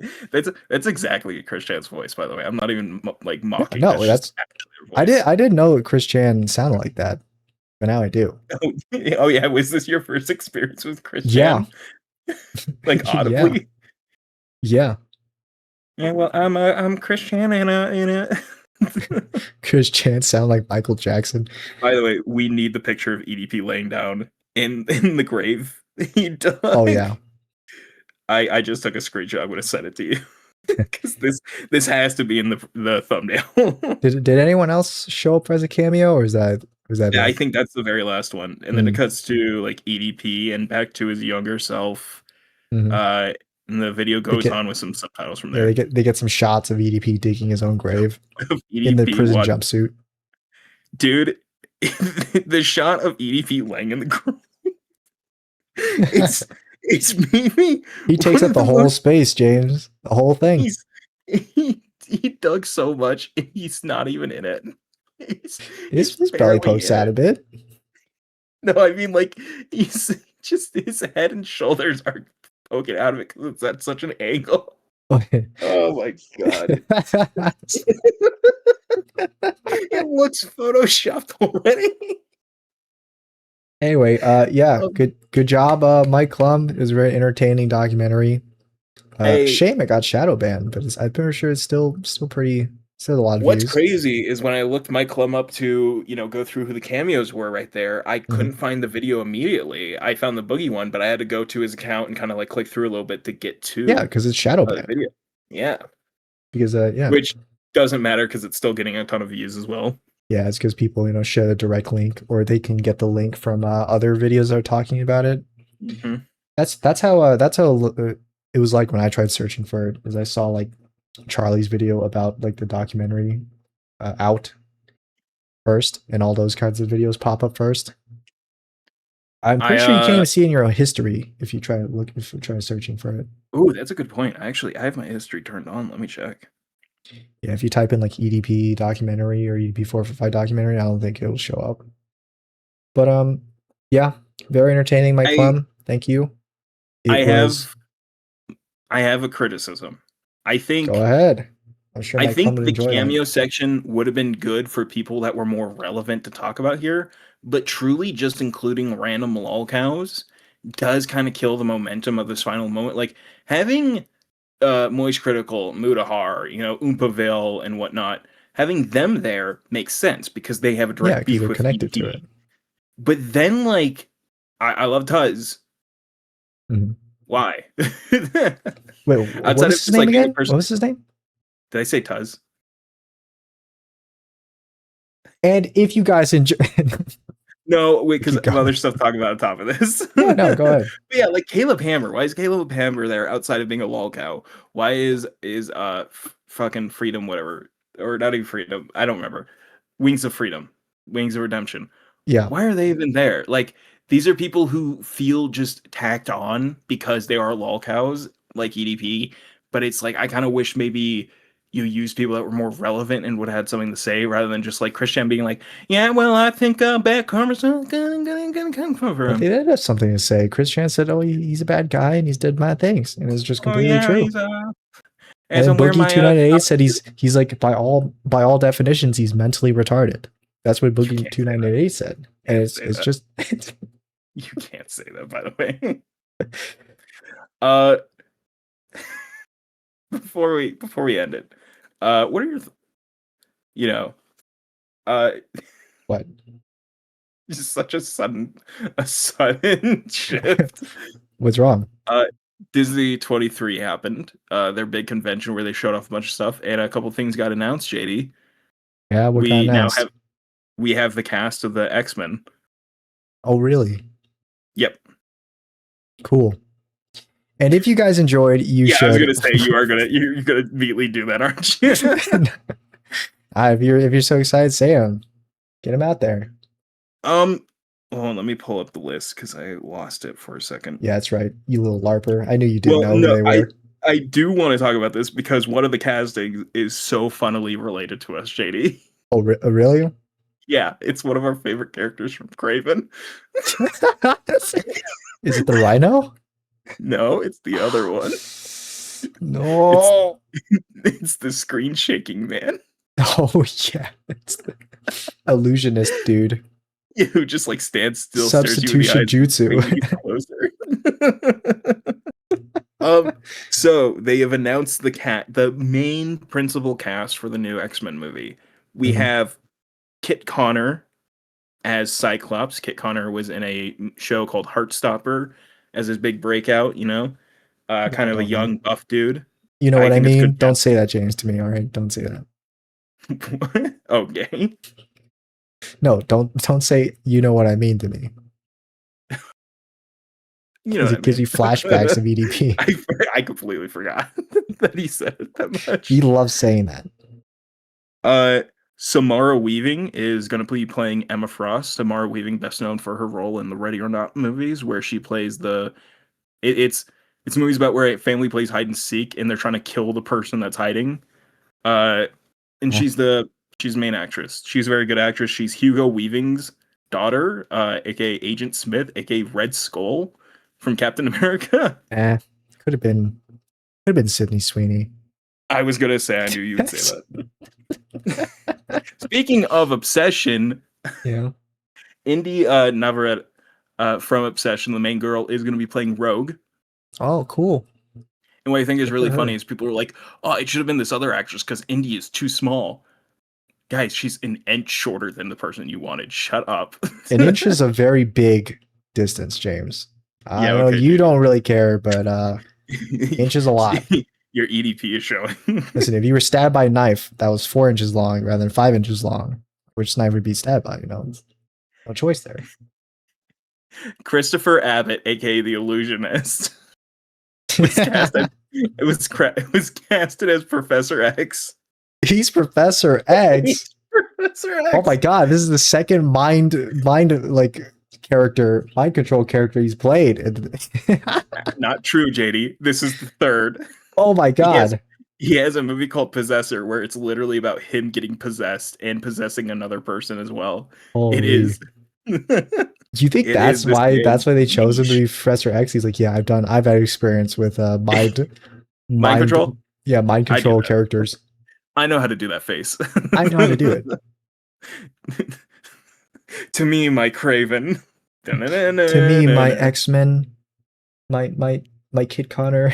that's exactly Chris Chan's voice, by the way. I'm not even like Yeah, mocking. no, That's just that's actually their voice. I didn't know Chris Chan sounded like that, but now I do. Oh, oh yeah, was this your first experience with Chris Yeah, Chan? Like yeah, audibly? yeah. Yeah, well, I'm Chris Chan and Chris Chan sound like Michael Jackson. By the way, we need the picture of EDP laying down in the grave. He Oh died. yeah. I just took a screenshot. I'm gonna send it to you because this has to be in the thumbnail. Did anyone else show up as a cameo, or is that Yeah, I it? think that's the very last one, and then it Mm, cuts to like EDP and back to his younger self. mhm. Uh, and the video They goes get on with some subtitles from yeah, there they get some shots of EDP digging his own grave of in the EDP. prison What, jumpsuit. dude? The shot of EDP laying in the ground. It's it's maybe He takes one up of the the whole most. space, James. The whole thing. He's he dug so much, and he's not even in it. He's His belly barely pokes in out it. a bit. No, I mean like he's just his head and shoulders are poking out of it because it's at such an angle. Oh my god. It looks photoshopped already. Anyway, yeah, Um, good job, Mike Klum. It was a very entertaining documentary. hey, Shame it got shadow banned, but I'm pretty sure it's still pretty still a lot of what's views. crazy is when I looked Mike Klum up to, go through who the cameos were right there, I couldn't Mhm. find the video immediately. I found the Boogie one, but I had to go to his account and kind of like click through a little bit to get Yeah, to because it's shadow the banned. video. Yeah, Because yeah, which doesn't matter because it's still getting a ton of views as well. yeah, it's because people share the direct link, or they can get the link from other videos that are talking about it. Hmm. That's how it was like when I tried searching for it, as I saw like Charlie's video about like the documentary out first, and all those kinds of videos pop up first. I'm I pretty sure you can't even see it in your own history if you try to look if you try searching for it. Oh, that's a good point. Actually, I have my history turned on. Let me check. Yeah, if you type in like EDP documentary or EDP445 documentary, I don't think it'll show up. But yeah, very entertaining, Mike I Klum. Thank you. I It was have I have a criticism. I go think ahead. I'm sure I Mike Klum think would the enjoy that. cameo section would have been good for people that were more relevant to talk about here, but truly just including random lol cows does kind of kill the momentum of this final moment. Like having Moist Critical, Mudahar, Oompaville and whatnot, having them there makes sense because they have a Yeah, direct because beef they're with connected to it. EDP. But then like I love Tuz. Mhm. Why? Wait, what Outside was of his just name like being a again? person. What was his name? Did I say Tuz? And if you guys enjoy, No, wait, because keep I have going. other stuff to talk about on top of this. Yeah, no, go ahead. But yeah, like Caleb Hammer. Why is Caleb Hammer there outside of being a lol cow? Why is fucking Freedom whatever, or not even Freedom? I don't remember. Wings of Freedom, Wings of Redemption. Yeah, Why are they even there? Like these are people who feel just tacked on because they are lol cows, like EDP. But it's like I kind of wish maybe you used people that were more relevant and would have had something to say rather than just like Christian being like, yeah, well, I think bad karma's gonna come for but they him. did have something to say. Chris Chan said, "Oh, he's a bad guy and he's did bad things," and it's just Oh completely yeah, true. he's And as then I'm wearing Boogie my 298 said he's like by all definitions he's mentally retarded. That's what you Boogie can't say that. 298 said, You and can't it's say it's that. just You can't say that, by the way. uh, before we end it, what are your you know uh what just such a sudden shift. what's wrong? Uh, Disney 23 happened. Their big convention where they showed off a bunch of stuff, and a couple things got announced. JD, Yeah, what got we now announced? have the cast of the X-Men. Oh, really? Yep. Cool. And if you guys enjoyed, you Yeah, I was should. gonna say you're gonna immediately do that, aren't you? If you're so excited, say them. Get them out there. um. Oh, let me pull up the list because I lost it for a second. Yeah, that's right. You little larper. I knew you didn't Well, know who no, they I were. I do want to talk about this because one of the castings is so funnily related to us, JD. Oh, really? Yeah, it's one of our favorite characters from Craven. Is it the Rhino? No, it's the other one. It's No. it's the screen shaking man. Oh yeah, it's the illusionist dude. Who just like stands still, stares you in the Substitution eyes, jutsu. waiting to get closer. So they have announced the main principal cast for the new X-Men movie. We Mhm. have Kit Connor as Cyclops. Kit Connor was in a show called Heartstopper as his big breakout, No, I kind of a don't know. young buff dude. You know I what I think it's mean? good Don't say that, James, to me. All right, don't say that. casting. Okay. No, don't say you know what I mean to me You know because what I it gives mean. you flashbacks of EDP. I completely forgot that he said it that He much. loves saying that. Uh, Samara Weaving is going to be playing Emma Frost. Samara Weaving, best known for her role in the Ready or Not movies, where she plays it's movies about where a family plays hide and seek and they're trying to kill the person that's hiding. Uh, and Eh, she's the main actress. She's a very good actress. She's Hugo Weaving's daughter, aka Agent Smith, aka Red Skull from Captain America. could have been Sydney Sweeney. I was gonna say I knew you would say that. Speaking of Obsession, Yeah. Indy Navarrete from Obsession, the main girl, is going to be playing Rogue. Oh, cool. And what I think is Good for really funny her. is people are like, "Oh, it should have been this other actress because Indy is too small." Guys, she's an inch shorter than the person you wanted. Shut up. An inch is a very big distance, James. I Yeah, know okay, you JD. don't really care, but inch is a lot. Your EDP is showing. Listen, if you were stabbed by a knife that was 4 inches long rather than 5 inches long, which knife would be stabbed by? No choice there. Christopher Abbott, aka the Illusionist, was cast as it was casted as Professor X. He's Professor X. Professor Oh my X. god, this is the second mind control character he's played. Not true, JD. This is the third. Oh my He has god. he has a movie called Possessor where it's literally about him getting possessed and possessing another person as well. It Holy. is Do you think it is this that's man's why they chose him to niche. be Professor X? He's like, yeah, I've had experience with Mind mind control? mind I do control that. characters. I know how to do that face. I know how to do it. To me, my Craven. To me, my X-Men, my Kid Connor.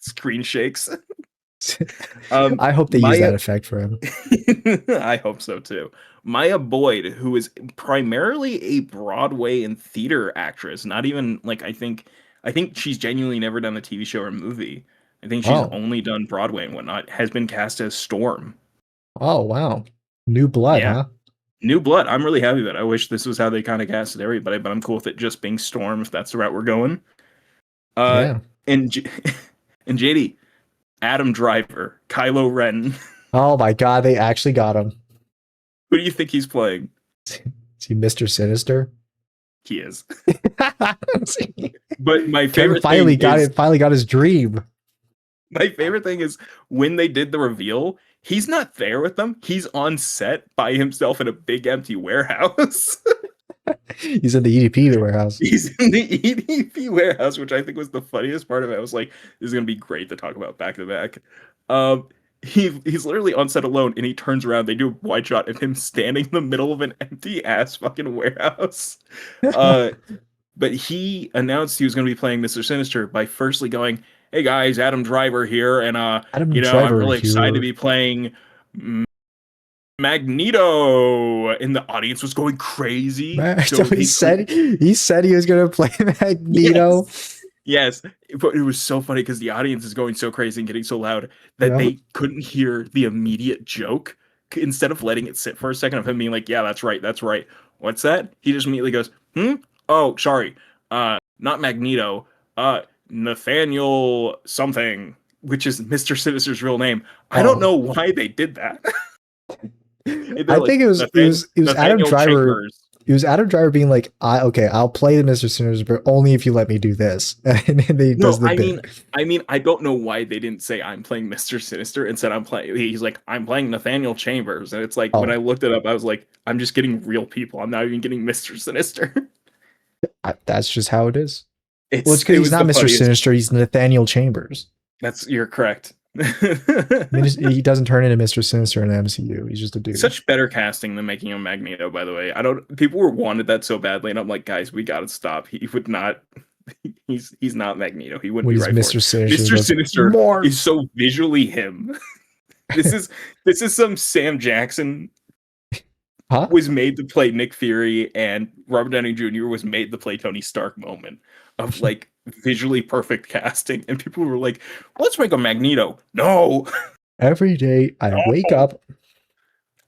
Screen shakes. Um, I hope they use Maya that effect for him. I hope so too. Maya Boyd, who is primarily a Broadway and theater actress, not even like I think she's genuinely never done a TV show or movie. I think she's Oh. only done Broadway and whatnot, has been cast as Storm. Oh wow. New blood, Yeah. huh? New blood. I'm really happy with it. I wish this was how they kind of casted everybody, but I'm cool with it just being Storm if that's the route we're going. Uh Yeah. and and JD, Adam Driver, Kylo Ren. Oh my god, they actually got him. Who do you think he's playing? Is he Mr. Sinister? He is. But my Kevin favorite thing is finally got his dream. my favorite thing is when they did the reveal, he's not there with them. He's on set by himself in a big empty warehouse. He's in the EDP warehouse. He's in the EDP warehouse, which I think was the funniest part of it. I was like, this is gonna be great to talk about back to back. He's literally on set alone and he turns around, they do a wide shot of him standing in the middle of an empty ass fucking warehouse. Uh but he announced he was going to be playing Mr. Sinister by firstly going, "Hey guys, Adam Driver here, and Adam I'm Driver really excited to here. be playing Magneto." And the audience was going crazy. So So they couldn't. he said he was gonna play Magneto. Yes, yes. But it was so funny because the audience is going so crazy and getting so loud that Yeah. they couldn't hear the immediate joke. Instead of letting it sit for a second of him being like, "Yeah, that's right, that's right. What's that?" He just immediately goes, "Hmm? Oh, sorry. Not Magneto. Nathaniel something, which is Mr. Sinister's real name." I don't Oh. know why they did that. They're I like, think it was Adam Nathaniel Driver. Chambers. It was Adam Driver being like, okay, I'll play the Mr. Sinister, but only if you let me do this. And then he No, does the bit. I don't know why they didn't say I'm playing Mr. Sinister and said I'm playing. He's like, I'm playing Nathaniel Chambers, and it's like when I Oh, looked it up, I was like, I'm just getting real people. I'm not even getting Mr. Sinister. that's just how it is. Well, it's because It he's was not the Mr. funniest. Sinister. He's Nathaniel Chambers. You're correct. I mean, he doesn't turn into Mr. Sinister in the MCU. He's just a dude. Such better casting than making him Magneto, by the way. I don't. People were wanted that so badly, and I'm like, guys, we gotta stop. He would not. He's not Magneto. He wouldn't When be he's right for Mr. it. Sinister, he Mr. goes, Sinister more. is so visually him. This is some Sam Jackson Huh? was made to play Nick Fury, and Robert Downey Jr. was made to play Tony Stark moment of like visually perfect casting, and people were like, "Let's make a Magneto." No, Every day I wake up.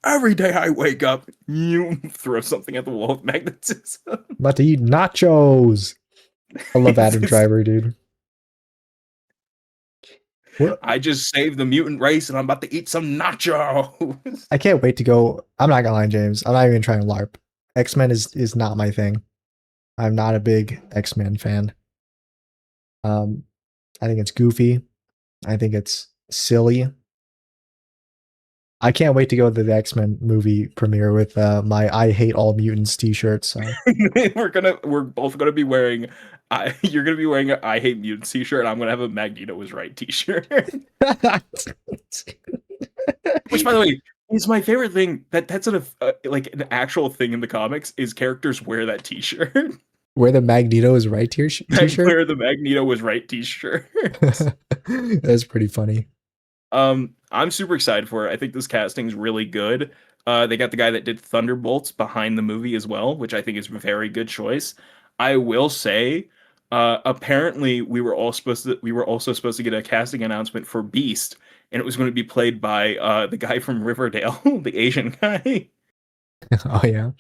every day I wake up, you throw something at the wall with magnetism. I'm about to eat nachos. I love Adam It's- Driver, dude. What? I just saved the mutant race, and I'm about to eat some nachos. I can't wait to go. I'm not gonna lie, James. I'm not even trying to LARP. X-Men is not my thing. I'm not a big X-Men fan. I think it's goofy. I think it's silly. I can't wait to go to the X-Men movie premiere with my "I Hate All Mutants" t-shirt. So we're both gonna be wearing. You're gonna be wearing a "I Hate Mutants" t-shirt, and I'm gonna have a Magneto was right t-shirt. Which, by the way, is my favorite thing. That's like an actual thing in the comics. Is characters wear that t-shirt. Where the Magneto is right t-shirt. Wear the Magneto was right t-shirt. That's pretty funny. I'm super excited for it. I think this casting is really good. They got the guy that did Thunderbolts behind the movie as well, which I think is a very good choice. I will say, apparently we were also supposed to get a casting announcement for Beast, and it was going to be played by the guy from Riverdale, the Asian guy. Oh yeah.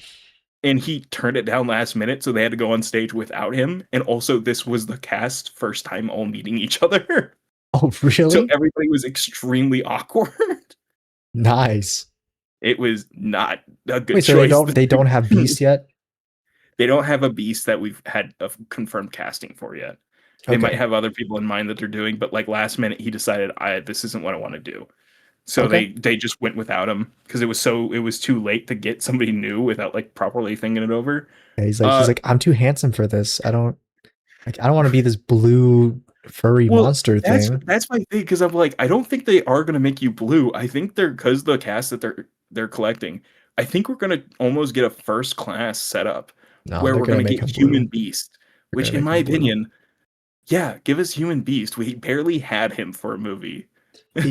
And he turned it down last minute, so they had to go on stage without him. And also, this was the cast first time all meeting each other. Oh really? So everybody was extremely awkward. Nice. It was not a good Wait, choice. so they don't have Beast yet? They don't have a Beast that we've had a confirmed casting for yet. They might have other people in mind that they're doing, but like last minute he decided this isn't what I want to do. So they just went without him because it was too late to get somebody new without like properly thinking it over. Yeah, he's like, I'm too handsome for this. I don't want to be this blue furry monster thing. That's my thing, because I'm like, I don't think they are gonna make you blue. I think because the cast that they're collecting, I think we're gonna almost get a first class setup where we're gonna get Human Beast, which in my opinion, yeah, give us Human Beast. We barely had him for a movie.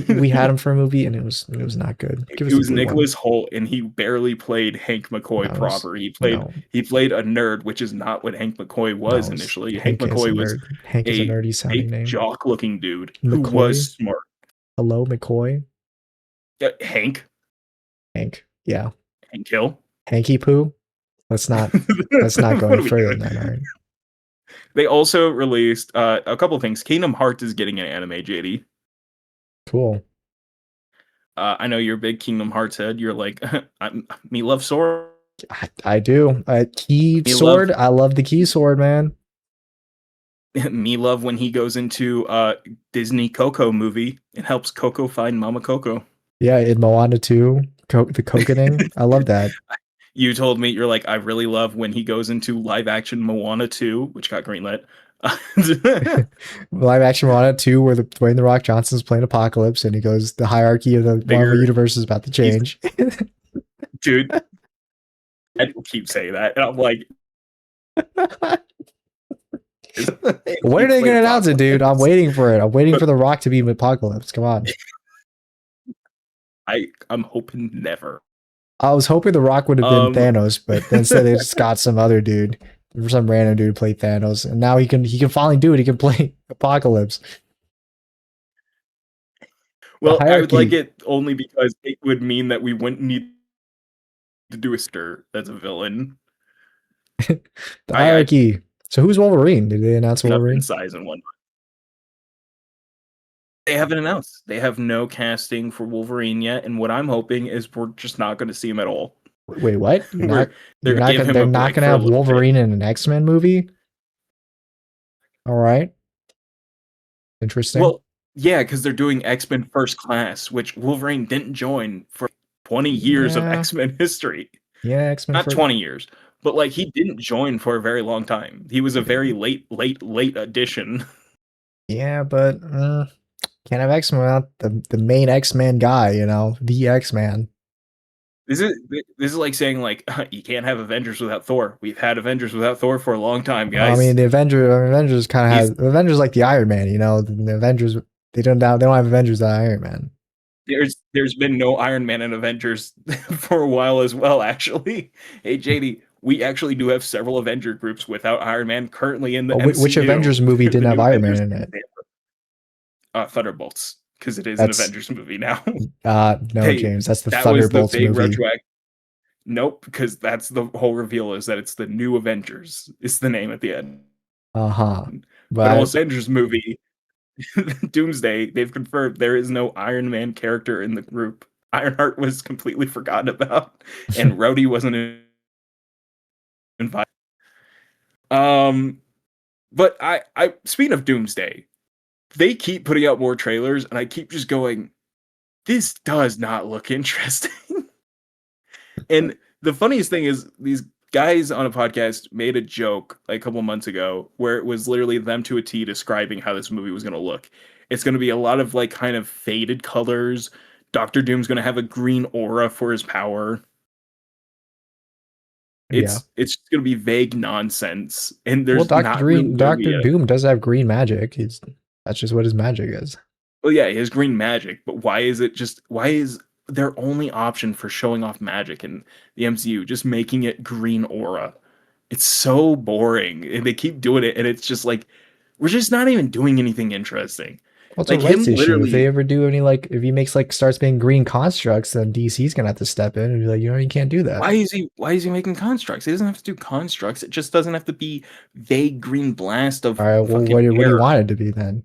We had him for a movie and it was not good. It was Nicholas Hoult, and he barely played Hank McCoy proper. He played a nerd, which is not what Hank McCoy was initially. Hank McCoy was Hank is a nerdy sounding name. Jock looking dude who was smart. Hello, McCoy. Hank. Yeah. Hank Hill. Hanky Poo. Let's not go any further than that. All right. They also released a couple things. Kingdom Hearts is getting an anime, JD. Cool. I know you're a big Kingdom Hearts head. You're like, me love sword. I do. Key sword. I love the key sword, man. Me love when he goes into Disney Coco movie and helps Coco find Mama Coco. Yeah, in Moana 2, the coconing. I love that. You told me, you're like, I really love when he goes into live action Moana 2, which got greenlit. Live action Moana 2, where Dwayne The Rock Johnson's playing Apocalypse, and he goes, the hierarchy of the Marvel universe is about to change. Dude, I keep saying that, and I'm like, when are they going to announce it, dude? I'm waiting for it. I'm waiting for The Rock to be in Apocalypse. Come on. I'm hoping never. I was hoping The Rock would have been Thanos, but instead they just got some other dude, some random dude to play Thanos, and now he can finally do it. He can play Apocalypse. Well, I would like it only because it would mean that we wouldn't need to do a stir as a villain. The hierarchy. So who's Wolverine? Did they announce Wolverine? Size and whatnot. They haven't announced. They have no casting for Wolverine yet, and what I'm hoping is we're just not going to see him at all. Wait, what? They're not going to have Wolverine in an X-Men movie? All right. Interesting. Well, yeah, because they're doing X-Men First Class, which Wolverine didn't join for 20 years of X-Men history. Yeah, X-Men. Not 20 years, but like he didn't join for a very long time. He was a very late addition. Yeah, but Can't have X-Men without the main X-Man guy, you know, the X-Man. This is like saying like you can't have Avengers without Thor. We've had Avengers without Thor for a long time, Well, I mean, guys. the Avengers kind of He's has the Avengers like the Iron Man, you know. The Avengers they don't have Avengers without Iron Man. there's been no Iron Man in Avengers for a while as well, actually. Hey JD, we actually do have several Avenger groups without Iron Man currently in the Which MCU. Avengers movie The didn't have new Iron Man Avengers in it? Thunderbolts, because it is an That's Avengers movie now. no, They James. That's the that was the Thunderbolts big movie. retroact. Nope, because that's the whole reveal is that it's the new Avengers. Is the name at the end. Uh-huh. But But also Avengers movie, Doomsday, they've confirmed there is no Iron Man character in the group. Ironheart was completely forgotten about, and Rhodey wasn't invited. But I speaking of Doomsday, they keep putting out more trailers, and I keep just going, this does not look interesting. And the funniest thing is these guys on a podcast made a joke like a couple months ago where it was literally them to a T describing how this movie was going to look. It's going to be a lot of like kind of faded colors. Doctor Doom's going to have a green aura for his power. yeah. It's going to be vague nonsense, and Well, there's not really going to Doctor be a Doom does have green magic. That's just what his magic is. well, yeah, he has green magic, but why is their only option for showing off magic in the MCU just making it green aura? It's so boring, and they keep doing it, and it's just like we're just not even doing anything interesting. Well, it's a Like him rights issue. If they literally, ever do any like, if he makes like starts being green constructs, then DC's gonna have to step in and be like, you know, you can't do that. why is he making constructs? He doesn't have to do constructs. It just doesn't have to be vague green blast of All right, well, fucking what do you air. want it to be then?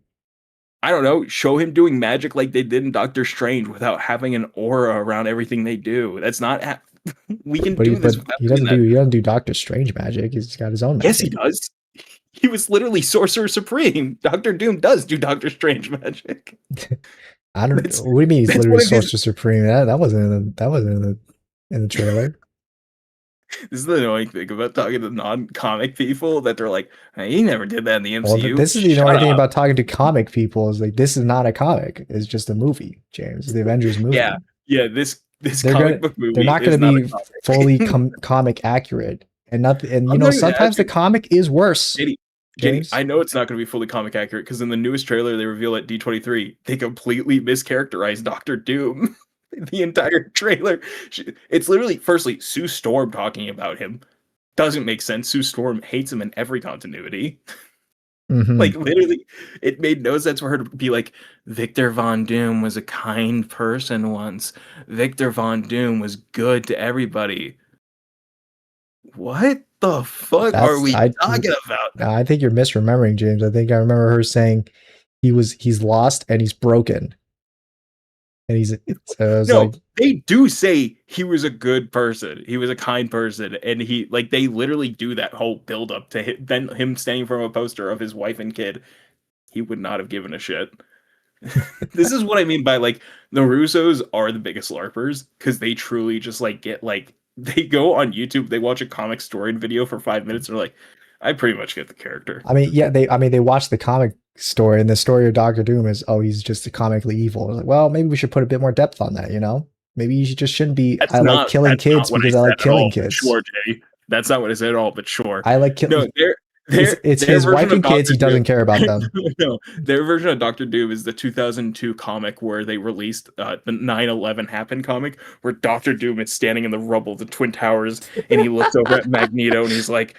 I don't know. Show him doing magic like they did in Doctor Strange without having an aura around everything they do. That's not. We can do this without doing that. He doesn't do Doctor Strange magic. He's got his own magic. Yes, he does. He was literally Sorcerer Supreme. Doctor Doom does do Doctor Strange magic. I don't know. What do you mean he's literally Sorcerer Supreme? That wasn't in the trailer. This is the annoying thing about talking to non-comic people that they're like, hey, he never did that in the MCU. Well, this is the annoying thing about talking to comic people is like this is not a comic. It's just a movie, James. It's the Avengers movie. Yeah. This comic book movie. They're not going to be fully comic accurate, and nothing. And you know, sometimes the comic is worse. Jenny, I know it's not going to be fully comic accurate because in the newest trailer they reveal at D23 they completely mischaracterized Doctor Doom. The entire trailer. It's literally, firstly, Sue Storm talking about him doesn't make sense. Sue Storm hates him in every continuity. Mm-hmm. Like, literally, it made no sense for her to be like, Victor Von Doom was a kind person once. Victor Von Doom was good to everybody. What the fuck are we talking about? I think you're misremembering, James. I think I remember her saying he's lost and he's broken. And they do say he was a good person. He was a kind person, and they literally do that whole build up to him standing from a poster of his wife and kid. He would not have given a shit. This is what I mean by like the Russos are the biggest LARPers because they truly just like get like they go on YouTube, they watch a comic story video for 5 minutes, and they're like, I pretty much get the character. I mean, yeah, they watch the comic story, and the story of Doctor Doom is, oh, he's just comically evil. Like, well, maybe we should put a bit more depth on that, you know? Maybe you just shouldn't be, I like killing kids because I like killing kids. Sure, Jay. That's not what I said at all, but sure. I like killing. No, it's his wife and kids. He doesn't care about them. No, their version of Doctor Doom is the 2002 comic where they released the 9/11 Happened comic, where Doctor Doom is standing in the rubble of the Twin Towers, and he looks over at Magneto, and he's like,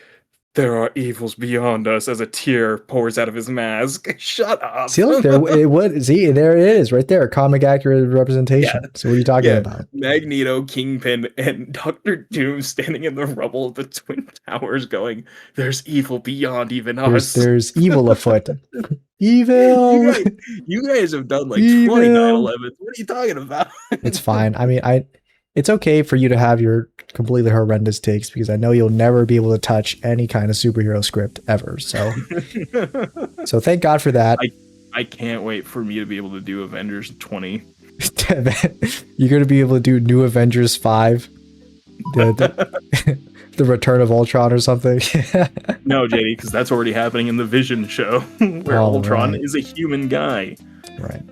there are evils beyond us, as a tear pours out of his mask. Shut up. See, look, there it is right there. Comic accurate representation. Yeah. So what are you talking about? Magneto, Kingpin, and Doctor Doom standing in the rubble of the Twin Towers going, there's evil beyond even us. There's evil afoot. Evil. You guys have done like 20 9/11s. What are you talking about? It's fine. I mean, it's okay for you to have your completely horrendous takes because I know you'll never be able to touch any kind of superhero script ever. So, so thank God for that. I can't wait for me to be able to do Avengers 20. You're going to be able to do New Avengers 5, the Return of Ultron or something. No, JD, because that's already happening in the Vision show, where Ultron is a human guy. Right.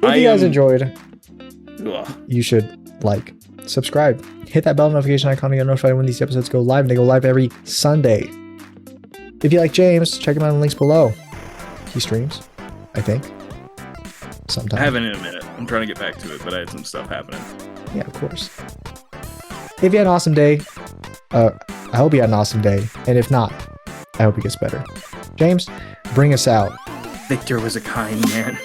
If you guys enjoyed, Ugh. you should like, subscribe, hit that bell notification icon to get notified when these episodes go live. And they go live every Sunday. If you like James, check him out in the links below. He streams, I think. Sometimes. I haven't in a minute. I'm trying to get back to it, but I had some stuff happening. Yeah, of course. If you had an awesome day, I hope you had an awesome day. And if not, I hope it gets better. James, bring us out. Victor was a kind man.